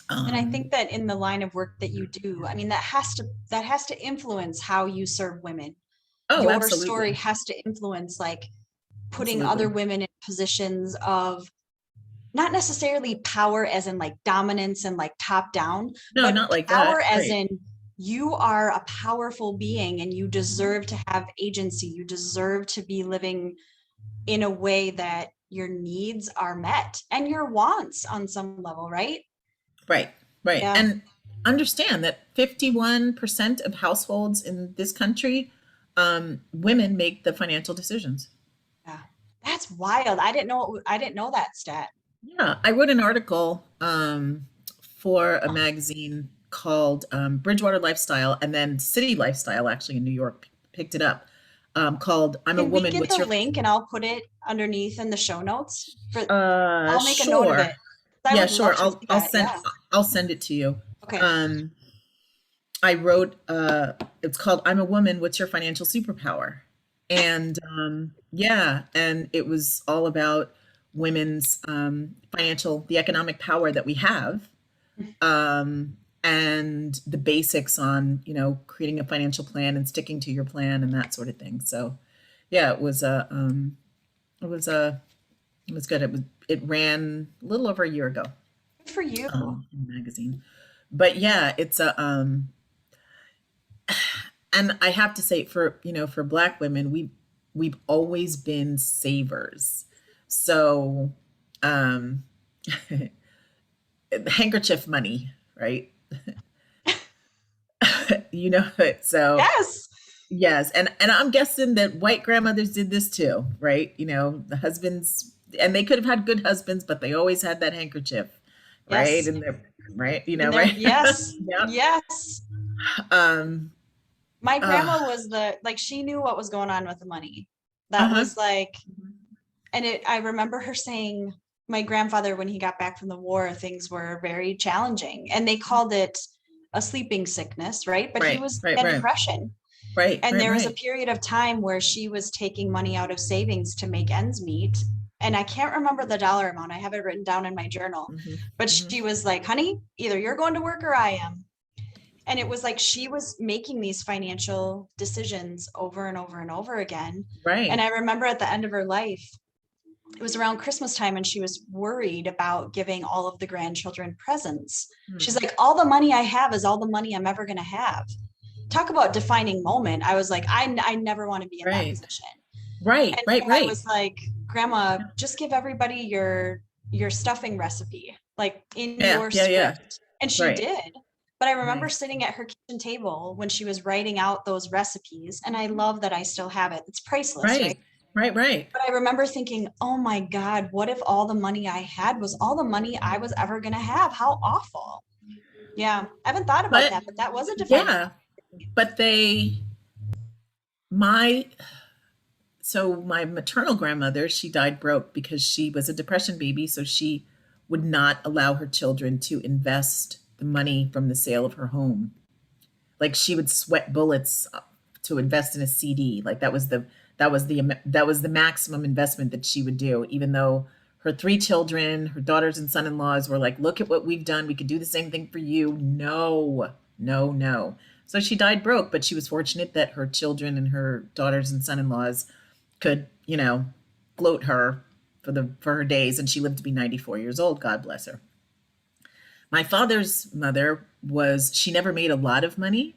And I Um, think that in the line of work that you do, I mean, that has to influence how you serve women. oh, Your story absolutely. has to influence, like, putting other Absolutely. women in positions of not necessarily power as in, like, dominance and, like, top down, No, but not like power that. as Right. in you are a powerful being and you Mhm. deserve to have agency. You deserve to be living in a way that your needs are met and your wants on some level, right? Right. Right. Yeah. And understand that 51% of households in this country, women make the financial decisions. Yeah. That's wild. I didn't know that stat. Yeah, I wrote an article for a magazine called Bridgewater Lifestyle, and then City Lifestyle, actually in New York, picked it up, called "I'm a Can we Woman. get What's the your?" link and I'll put it underneath in the show notes for I'll make a note of Sure. it. I Yeah, would sure. love to see that. Yeah. I'll send it to you. Okay. Um, I wrote it's called "I'm a Woman. What's your financial superpower?" And yeah, and it was all about women's the economic power that we have, and the basics on, creating a financial plan and sticking to your plan and that sort of thing. So yeah, it was a it was good. It ran a little over a year ago. Good for you. in a magazine. But yeah, it's a and I have to say for, for Black women, we've always been savers. So, um handkerchief money, right? You know it. So, Yes. yes, and I'm guessing that white grandmothers did this too, right? The husbands, and they could have had good husbands, but they always had that handkerchief, right? Yes. And they're right, In there. right? Yes. Yep. Yes. Um, My uh, grandma was like, she knew what was going on with the money. That uh-huh. was like, and I remember her saying, my grandfather, when he got back from the war, things were very challenging and they called it a sleeping sickness, right? But he Right, was right, in right, depression. right, And right, there was a right. period of time where she was taking money out of savings to make ends meet. And I can't remember the dollar amount. I have it written down in my journal. Hmm. But Hmm. she was like, honey, either you're going to work or I am. And it was like she was making these financial decisions over and over and over again. And Right. I remember at the end of her life, it was around Christmas time and she was worried about giving all of the grandchildren presents. She's Hmm. like, all the money I have is all the money I'm ever going to have. Talk about defining moment. I was like, I never want to be in that Right, position. right, And right, so I right. was like, Grandma, just give everybody your stuffing recipe, like in Yeah, your yeah, yeah. script. And she Right, did. But I remember right, sitting at her kitchen table when she was writing out those recipes, and I love that I still have it. It's priceless, right? right, right, right. But I remember thinking, oh my God, what if all the money I had was all the money I was ever going to have? How awful. Yeah, I haven't thought about But that, but that was a defining yeah, but my so my maternal grandmother, she died broke because she was a depression baby, so she would not allow her children to invest the money from the sale of her home. Like she would sweat bullets to invest in a CD. Like that was the maximum investment that she would do, even though her three children, her daughters and son-in-laws were like, look at what we've done. We could do the same thing for you. No, no, no. So she died broke, but she was fortunate that her children and her daughters and son-in-laws could, float her for her days, and she lived to be 94 years old. God bless her. My father's mother she never made a lot of money.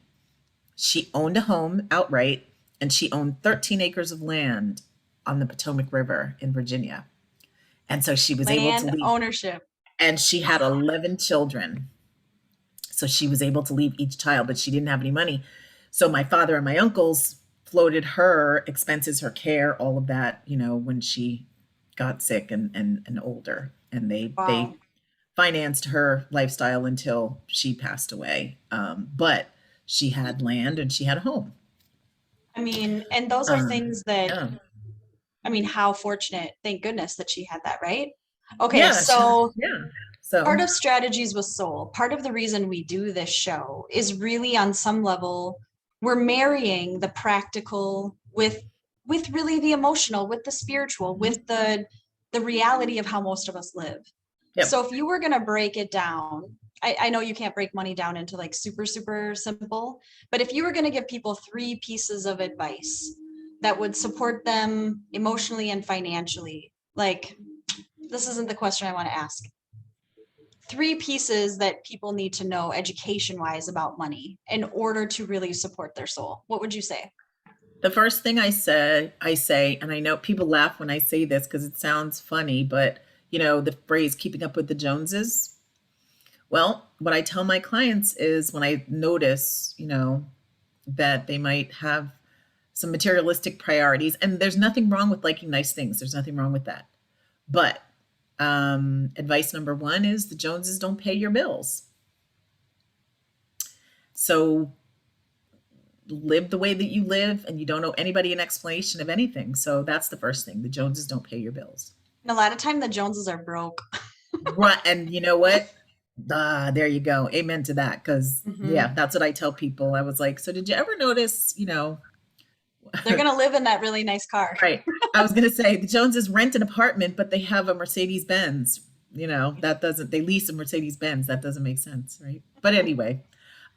She owned a home outright, and she owned 13 acres of land on the Potomac River in Virginia. And so she was able to land leave, ownership. and she had 11 children. So she was able to leave each child, but she didn't have any money. So my father and my uncles floated her expenses, her care, all of that, when she got sick and older. And they Wow. financed her lifestyle until she passed away. But she had land and she had a home. I mean, and those are Um, things that, yeah. I mean, how fortunate, thank goodness that she had that, right? Okay, Yeah. so Yeah. So, part of Strategies with Soul, part of the reason we do this show is really on some level, we're marrying the practical with really the emotional, with the spiritual, mhm. with the reality of how most of us live. Yep. So if you were going to break it down, I know you can't break money down into like super, super simple, but if you were going to give people three pieces of advice that would support them emotionally and financially, like this isn't the question I want to ask. Three pieces that people need to know education wise about money in order to really support their soul. What would you say? The first thing I say, and I know people laugh when I say this because it sounds funny, but the phrase keeping up with the Joneses. Well, what I tell my clients is when I notice, that they might have some materialistic priorities, and there's nothing wrong with liking nice things. There's nothing wrong with that. But advice number one is the Joneses don't pay your bills. So live the way that you live, and you don't owe anybody an explanation of anything. So that's the first thing. The Joneses don't pay your bills. And a lot of time the Joneses are broke. Right. And you know what? Ah, there you go. Amen to that. Because, Hmm. yeah, that's what I tell people. I was like, so did you ever notice, They're going to live in that really nice car. right. I was going to say the Joneses rent an apartment, but they have a Mercedes Benz. That doesn't, they lease a Mercedes Benz. That doesn't make sense. Right. But anyway,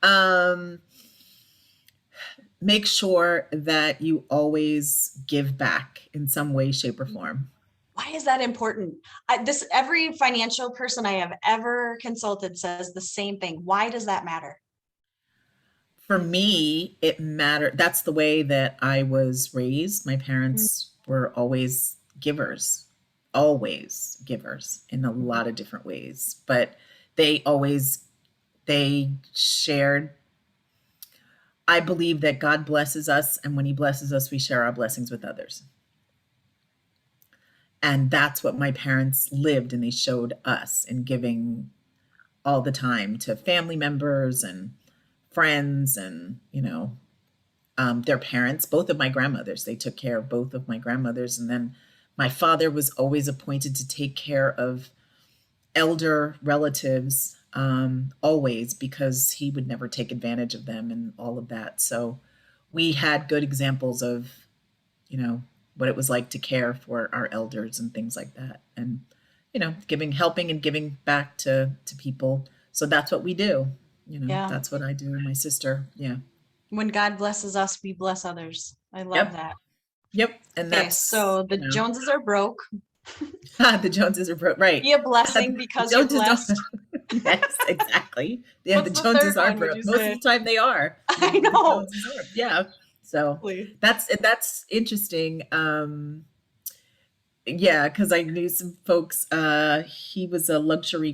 um, make sure that you always give back in some way, shape, or form. Why is that important? Every financial person I have ever consulted says the same thing. Why does that matter? For me, it mattered. That's the way that I was raised. My Mm, parents were always givers in a mhm. lot of different ways, but they always they shared. I believe that God blesses us, and when he blesses us, we share our blessings with others. And that's what my parents lived and they showed us in giving all the time to family members and friends and, their parents, both of my grandmothers. They took care of both of my grandmothers. And then my father was always appointed to take care of elder relatives, always, because he would never take advantage of them and all of that. So we had good examples of, you know, what it was like to care for our elders and things like that. And, helping and giving back to people. So that's what we do. Yeah. That's what I do and my sister. Yeah. When God blesses us, we bless others. I love Yep. that. Yep. And Okay, that's, so the Joneses are broke. the Joneses are broke. Right. Be a The blessing because you're Joneses don't. blessed. Yes, exactly. Yeah, the What's the third Joneses are one, would you broke. Most of say? the time they are. I The know. Joneses are. Yeah. So Exactly. that's interesting. Yeah, because I knew some folks. He was a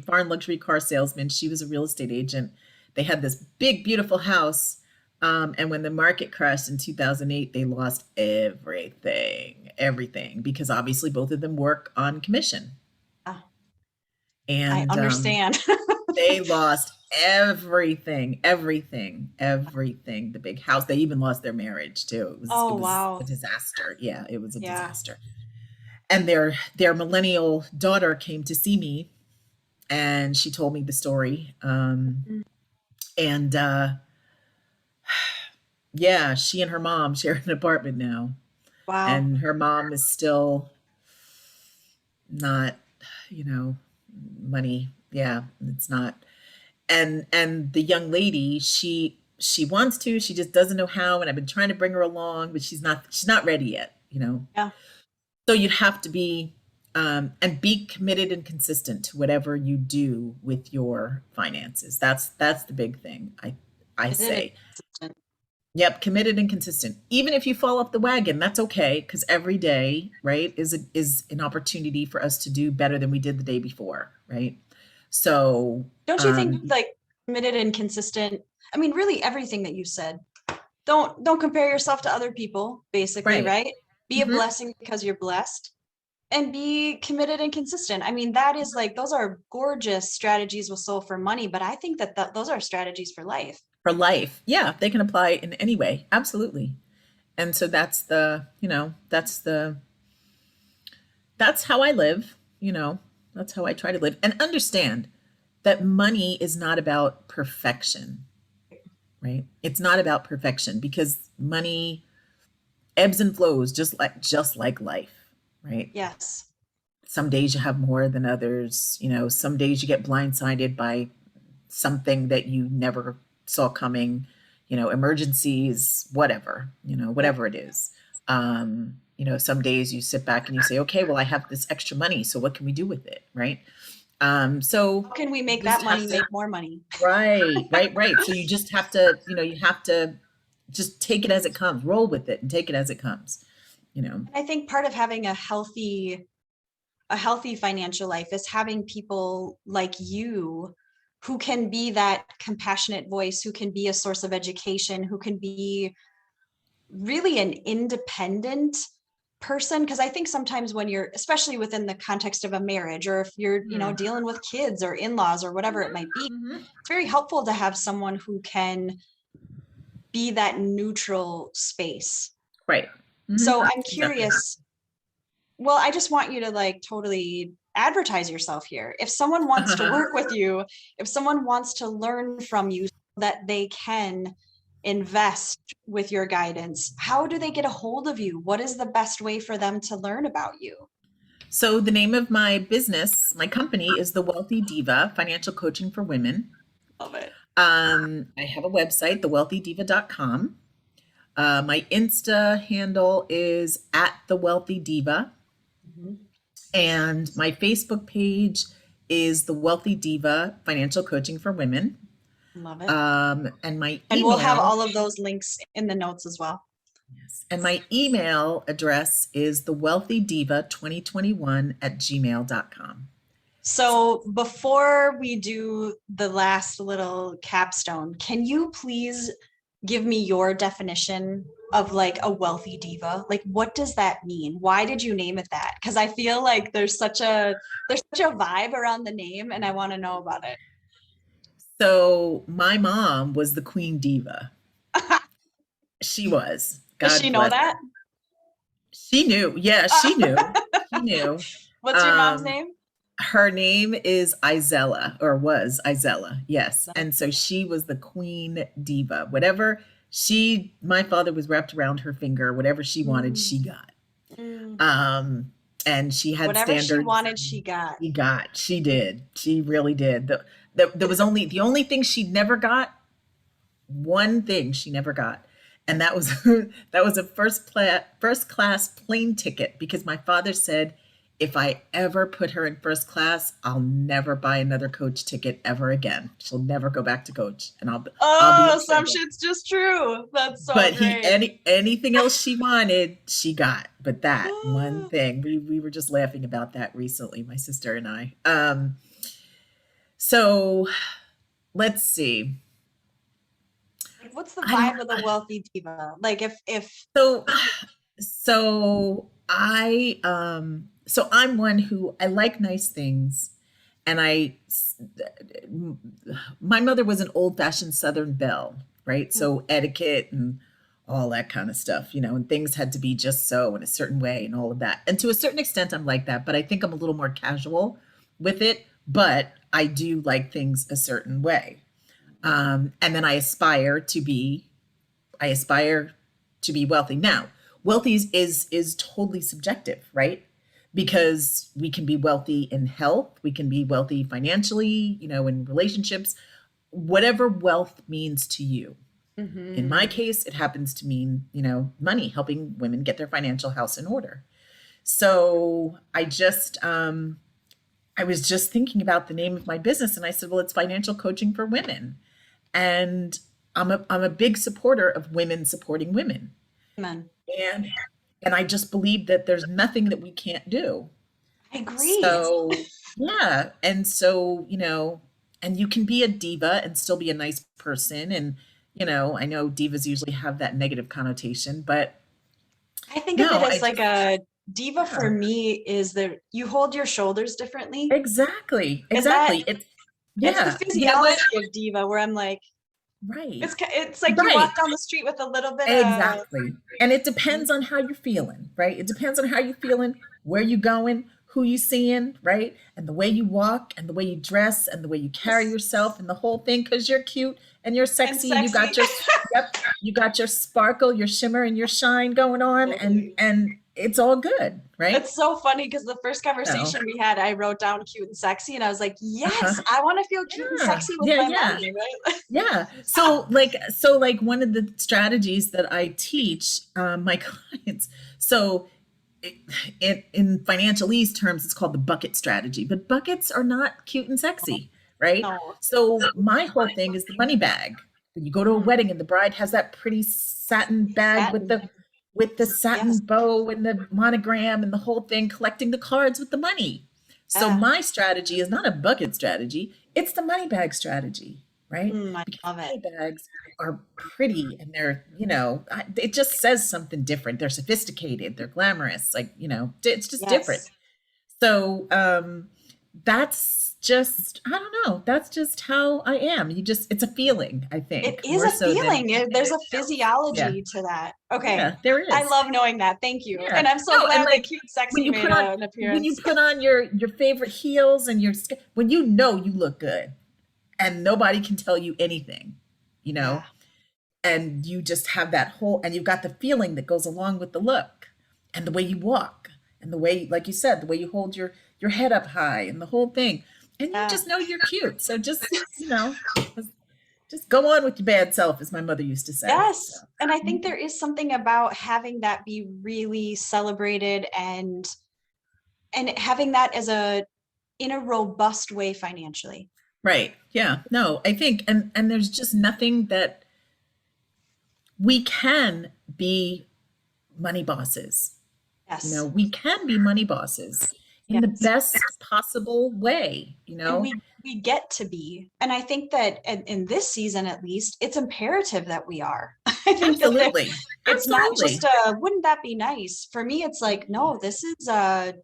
foreign luxury car salesman. She was a real estate agent. They had this big, beautiful house. And when the market crashed in 2008, they lost everything, because obviously both of them work on commission. Ah, I And understand. they lost everything. The big house. They even lost their marriage too. It was Oh, it was a wow. disaster. Yeah, it was a Yeah. disaster. And their millennial daughter came to see me, and she told me the story. Mm, And yeah, she and her mom share an apartment now, wow. and her mom is still not, you know, money. Yeah, it's not. And the young lady, she wants to, she just doesn't know how. And I've been trying to bring her along, but she's not ready yet. Yeah. So you have to be, and be committed and consistent to whatever you do with your finances. That's the big thing. I Is it say, consistent? yep, committed and consistent. Even if you fall off the wagon, that's okay, because every day, right, is an opportunity for us to do better than we did the day before, right? So, Don't you think like committed and consistent? I mean, really everything that you said. Don't compare yourself to other people, basically, right. right? Be a Hmm. blessing because you're blessed and be committed and consistent. I mean, that is like those are gorgeous strategies with Soul for Money, but I think that those are strategies for life. For life, yeah, they can apply in any way, absolutely. And so that's how I live, that's how I try to live and understand that money is not about perfection, right? It's not about perfection, because money ebbs and flows just like life, right? Yes. Some days you have more than others, some days you get blindsided by something that you never saw coming, emergencies, Yep. whatever it is. Some days you sit back and you say, okay, well, I have this extra money, so what can we do with it, right? So How can we you make just that have money to, make more money? right. So you just have to, just take it as it comes, roll with it and take it as it comes, you know. And I think part of having a healthy financial life is having people like you who can be that compassionate voice, who can be a source of education, who can be really an independent person. Because I think sometimes when you're, especially within the context of a marriage, or if you're, Hmm. dealing with kids or in-laws or whatever it might be, Hmm. it's very helpful to have someone who can be that neutral space. Right. Hmm. So I'm Exactly. curious, well, I just want you to like totally advertise yourself here. If someone wants to work with you, if someone wants to learn from you so that they can invest with your guidance, how do they get a hold of you? What is the best way for them to learn about you? So the name of my business, my company, is the Wealthy Diva Financial Coaching for Women. Love it. I have a website, thewealthydiva.com. My Insta handle is at the Wealthy Diva. Mhm. And my Facebook page is the Wealthy Diva Financial Coaching for Women. Love it. And my And we'll have email, all of those links in the notes as well. yes, and my email address is the Wealthy Diva 2021 at gmail.com. So before we do the last little capstone, can you please give me your definition of like a wealthy diva? Like, what does that mean? Why did you name it that? Because I feel like there's such a vibe around the name, and I want to know about it. So my mom was the Queen Diva. She was. Does God she know bless that? her. She knew. Yeah, she knew. She knew. What's your mom's Um, name? Her name is Izella, or was Izella, yes. And so she was the Queen Diva. Whatever my father was wrapped around her finger, whatever she wanted, Mm, she got. mm. And she had Whatever she standards. wanted, she got. She did. She really did. There was only, the only thing she never got, one thing she never got. And that was that was a first class plane ticket, because my father said, if I ever put her in first class, I'll never buy another coach ticket ever again. She'll never go back to coach, and I'll be in Oh, some trouble. shit's just true. That's so But great. anything else she wanted, she got. But that one thing, we were just laughing about that recently, my sister and I. So let's see. Like, what's the I vibe of the wealthy diva? Like, if so so I'm one who, I like nice things, and my mother was an old-fashioned Southern belle, right? So etiquette and all that kind of stuff, and things had to be just so in a certain way and all of that. And to a certain extent, I'm like that, but I think I'm a little more casual with it. But I do like things a certain way. And then I aspire to be wealthy. Now, wealthy is totally subjective, right? Because we can be wealthy in health, we can be wealthy financially, in relationships, whatever wealth means to you. In my Mhm. case, it happens to mean, money, helping women get their financial house in order. So I was just thinking about the name of my business, and I said, well, it's financial coaching for women. And I'm a big supporter of women supporting women. Amen. And and I just believe that there's nothing that we can't do. I agree. So yeah. And so, and you can be a diva and still be a nice person. And, I know divas usually have that negative connotation, but I think of it no, as like a diva for yeah, me is that you hold your shoulders differently. exactly, Is that exactly. it's the Yeah, you know what? physiology of diva where I'm like, Right, it's like you right. walk down the street with a little bit of Exactly. And it depends on how you're feeling, right? It depends on how you're feeling, where you going, who you seeing, right? And the way you walk and the way you dress and the way you carry yes yourself and the whole thing, because you're cute and you're and sexy and you sexy. got yep, you got your sparkle, your shimmer and your shine going on, and Totally. it's all good, right? It's so funny because the first So, conversation we had, I wrote down cute and sexy, and I was like, uh-huh. yes, I want to feel cute and Yeah. sexy with Yeah, my yeah. money, right? Yeah. So one of the strategies that I teach my clients. So in financial ease terms, it's called the bucket strategy, but buckets are not cute and sexy, right? No. So my whole thing is the money bag. When you go to a Mm, wedding and the bride has that pretty satin bag with satin. the satin Yes. bow and the monogram and the whole thing, collecting the cards with the money. So Yeah. my strategy is not a bucket strategy, it's the money bag strategy, right? I Because love it. money bags are pretty, and they're, it just says something different. They're sophisticated, they're glamorous, like, it's just different. Yes. So that's just, I don't know, that's just how I am. It's a feeling, I It think, is more a so than feeling. There's a anything else. Yeah. physiology to that. Okay. Yeah, there I is. love knowing that. Thank you. Yeah. And I'm so No, and glad that like cute and when sexy you made put on an when you appearance. put on your favorite heels and when you know you look good, and nobody can tell you anything, you Yeah. know, and you just have that whole, and you've got the feeling that goes along with the look and the way you walk and the way, like you said, the way you hold your head up high and the whole thing, and you Yeah. just know you're cute. So just go on with your bad self, as my mother used to say. So Yes. And I think there is something about having that be really celebrated and and having that as in a robust way financially. Right. Yeah. No, I think, and there's just nothing that we can be money bosses. Yes. We can be money bosses in the Yes. best possible way, And we get to be. And I think that in this season, at least, it's imperative that we are. I think that Absolutely. it's not just Absolutely. wouldn't that be nice? For me, it's like, no, this is I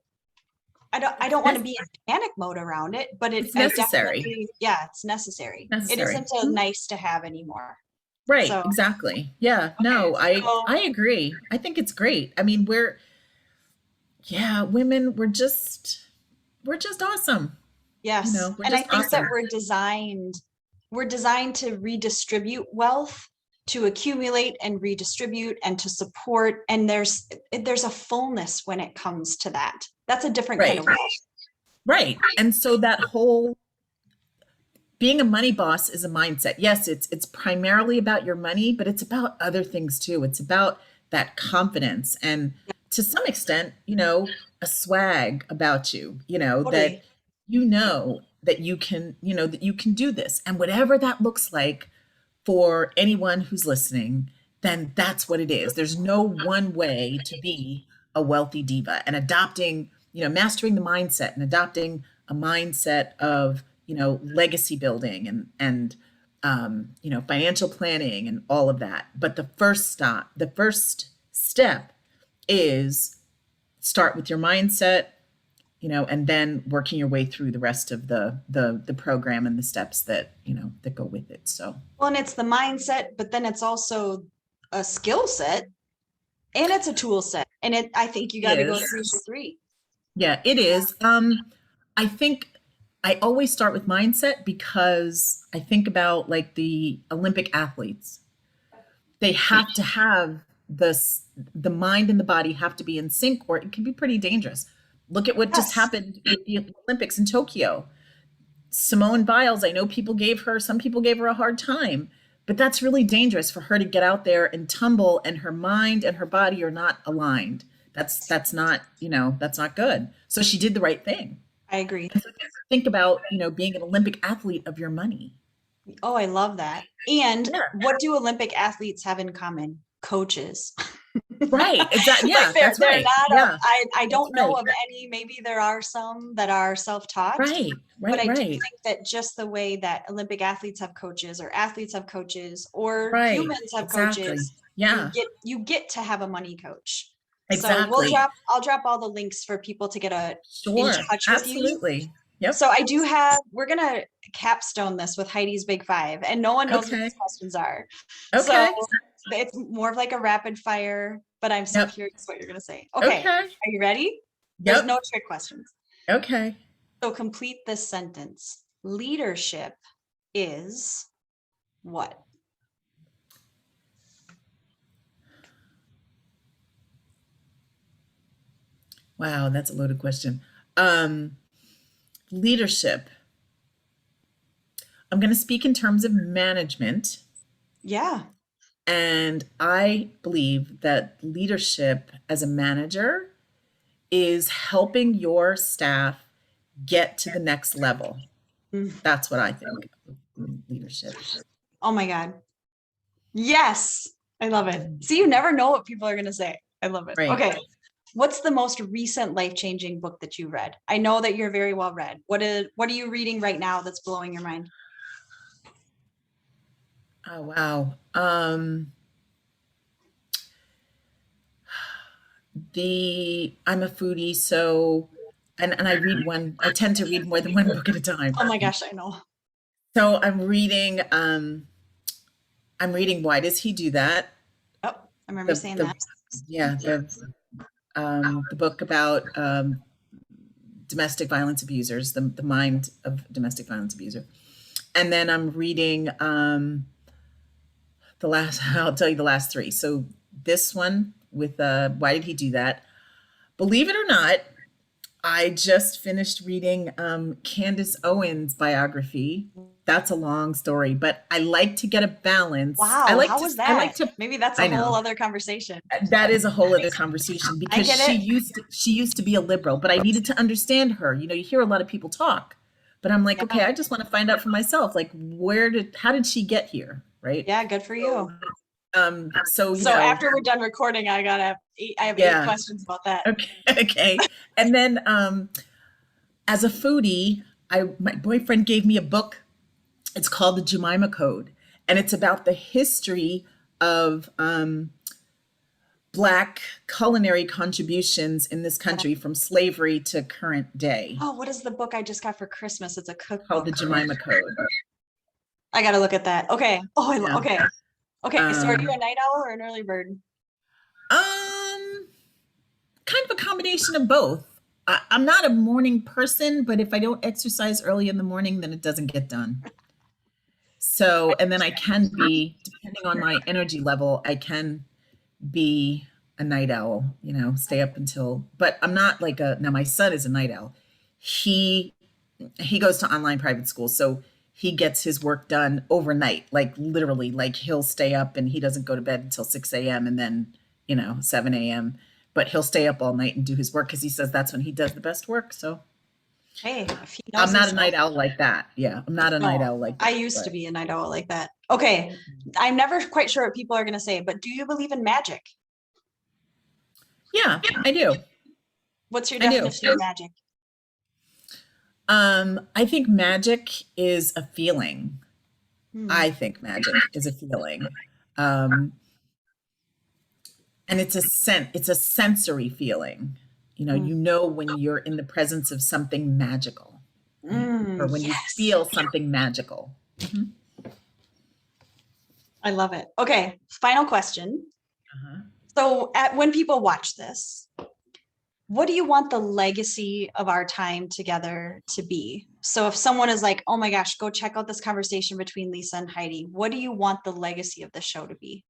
It's don't want to be in panic mode around it, but it's I necessary. definitely, yeah, it's necessary. It Necessary. isn't a nice to have anymore. Right, So, exactly. Yeah, okay. no, I So, I agree. I think it's great. I mean, yeah, women, we're just awesome. yes. We're And I just think that awesome. we're designed to redistribute wealth, to accumulate and redistribute and to support. And there's a fullness when it comes to that. That's a different kind Right. of wealth. Right. And so that whole being a money boss is a mindset. Yes, it's primarily about your money, but it's about other things too. It's about that confidence and to some extent, a swag about you, that Totally. that you can do this. And whatever that looks like for anyone who's listening, then that's what it is. There's no one way to be a wealthy diva, and adopting, mastering the mindset and adopting a mindset of, legacy building and financial planning and all of that. But the first step is start with your mindset, and then working your way through the rest of the program and the steps that go with it. So Well, and it's the mindset, but then it's also a skill set and it's a tool set. And I think you got to go is. through the three. Yeah, it is. I think I always start with mindset because I think about like the Olympic athletes. They have to have the mind and the body have to be in sync, or it can be pretty dangerous. Look at what just Yes. happened with the Olympics in Tokyo. Simone Biles, I know some people gave her a hard time, but that's really dangerous for her to get out there and tumble and her mind and her body are not aligned. That's not good. So she did the right thing. I agree. Think about, being an Olympic athlete of your money. Oh, I love that. And Yeah. what do Olympic athletes have in common? Coaches. Right. Exactly. Like Yeah, that's they're right. not Yeah, I that's don't know right. of any, maybe there are some that are self-taught, Right. but Right. I do Right. think that just the way that Olympic athletes have coaches or athletes have coaches or Right. humans have Exactly. coaches, Yeah, you get to have a money coach. So exactly. I'll drop all the links for people to get in Sure. touch with you. Absolutely. Yep. So we're gonna capstone this with Heidi's Big Five, and no one knows what Okay. these questions are. So Okay. it's more of like a rapid fire, but I'm so Yep. curious what you're gonna say. Okay, Okay. are you ready? There's Yep. no trick questions. Okay. So complete this sentence. Leadership is what? Wow, that's a loaded question. Um, Leadership. I'm going to speak in terms of management, Yeah. and I believe that leadership as a manager is helping your staff get to the next level. Mm. That's what I think of leadership. Oh my God. Yes. I love it. Mhm. See, you never know what people are gonna say. I love it. Right. Okay. What's the most recent life-changing book that you read? I know that you're very well read. What are you reading right now that's blowing your mind? Oh, wow. I'm a foodie, so and I tend to read more than one book at a time. Oh my gosh, I know. So I'm reading Why Does He Do That? Oh, I remember you The saying the that. yeah, the book about domestic violence abusers, the mind of domestic violence abuser. And then I'm reading the last I'll tell you the last three. So this one with Why Did He Do That? Believe it or not, I just finished reading Candace Owens' biography. That's a long story, but I like to get a balance. Wow, how was I like that? to, Maybe that's a I whole know other conversation. that is a whole other conversation I because get it. she used to be a liberal, but I needed to understand her. You know, you hear a lot of people talk, but I'm like, okay, Yeah. I just want to find out for myself, like how did she get here? Right. Yeah, good for So, you. you So know, after we're done recording, I have eight yeah. questions about that. Okay. Okay. And then, as a foodie, my boyfriend gave me a book. It's called the Jemima Code, and it's about the history of Black culinary contributions in this Yeah. country from slavery to current day, Oh, what is the book I just got for Christmas? It's a called the cookbook. Jemima Code. I gotta look at that. Okay. Oh, Yeah. okay. Okay. So are you Um, a night owl or an early bird? um, Kind of a combination of both. I'm not a morning person, but if I don't exercise early in the morning, then it doesn't get done. So, and then I can be, depending on my energy level, I can be a night owl, you know, stay up until, but I'm not like now my son is a night owl. He he goes to online private school, so he gets his work done overnight, like literally, like he'll stay up and he doesn't go to bed until 6 a.m. and then, 7 a.m. But he'll stay up all night and do his work because he says that's when he does the best work. So Hey, if he knows I'm not a himself. night owl like that. Yeah, I'm not a night No, owl like I that. used to But be a night owl like that. Okay. I'm never quite sure what people are gonna say, but do you believe in magic? yeah, I do. What's your I do. definition of magic? I think magic is a feeling. Hmm. I think magic is a feeling. Um, and it's a sensory feeling. Hmm. You know when you're in the presence of something magical, right? Or when you Yes. feel something magical. Mhm. I love it. Okay. Final question. Uh-huh. So when people watch this, what do you want the legacy of our time together to be? So if someone is like, oh my gosh, go check out this conversation between Lisa and Heidi, what do you want the legacy of the show to be?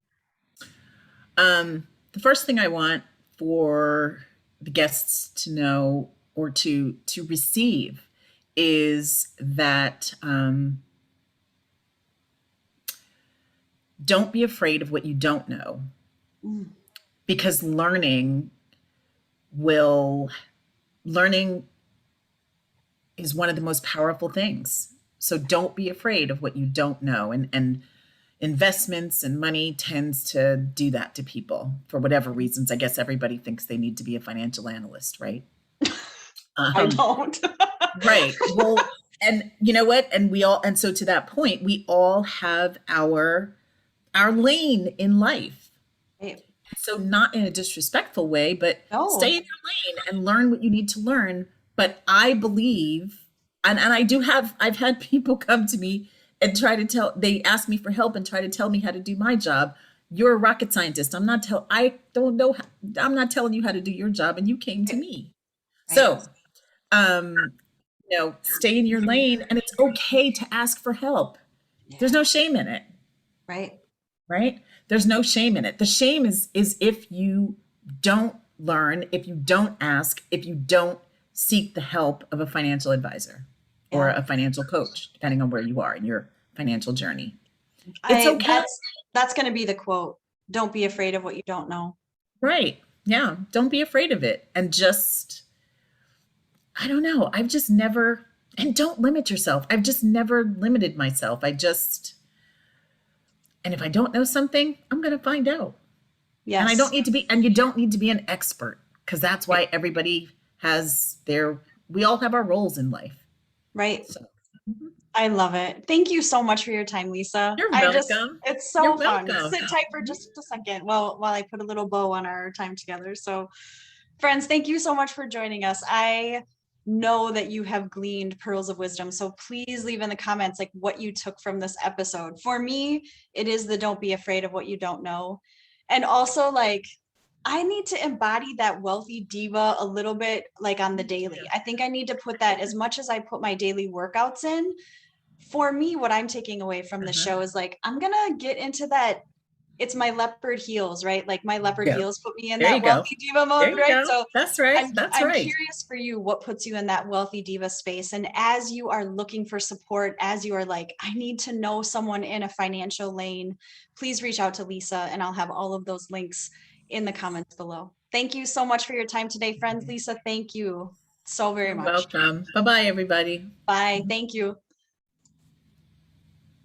The first thing I want for the guests to know or to receive is that don't be afraid of what you don't know, Mm, because will learning is one of the most powerful things. So don't be afraid of what you don't know. And investments and money tends to do that to people for whatever reasons. I guess everybody thinks they need to be a financial analyst, right? I Um, don't. right. Well, and you know what? And so to that point, we all have our lane in life. Hey, So not in a disrespectful way, but stay no. in your lane and learn what you need to learn. But I believe, and I've had people come to me and they ask me for help and try to tell me how to do my job. You're a rocket scientist. I don't know, I'm not telling you how to do your job, and you came to Right. me. Right. So, um, stay in your lane, and it's okay to ask for help. There's Yeah. no shame in it, Right. right? There's no shame in it. The shame is if you don't learn, if you don't ask, if you don't seek the help of a financial advisor or Yeah. a financial coach, depending on where you are in your financial journey. It's I okay. that's going to be the quote. Don't be afraid of what you don't know. Right. Yeah. Don't be afraid of it. And just, I don't know. I've just never, and don't limit yourself. I've just never limited myself. And if I don't know something, I'm going to find out. And I don't Yes. need to be, and you don't need to be an expert, because that's Right. why everybody we all have our roles in life. Right. So I love it. Thank you so much for your time, Lisa. you're welcome. It's You're so fun. welcome. Sit tight for just a second while I put a little bow on our time together. So, friends, thank you so much for joining us. I know that you have gleaned pearls of wisdom. So please leave in the comments like what you took from this episode. For me, it is the don't be afraid of what you don't know. And also like I need to embody that wealthy diva a little bit like on the daily. Yeah. I think I need to put that as much as I put my daily workouts in. For me, what I'm taking away from the Uh-huh. show is like, I'm going to get into that it's my leopard heels, right? Like my leopard Yeah. heels put me in There you that go. wealthy diva There mode, you right? go. So That's right. That's I'm right. curious for you, what puts you in that wealthy diva space? And as you are looking for support, as you are like, I need to know someone in a financial lane, please reach out to Lisa, and I'll have all of those links in the comments below. Thank you so much for your time today, friends. Lisa, thank you so very You're much. welcome. Bye-bye, everybody. Bye. Thank you.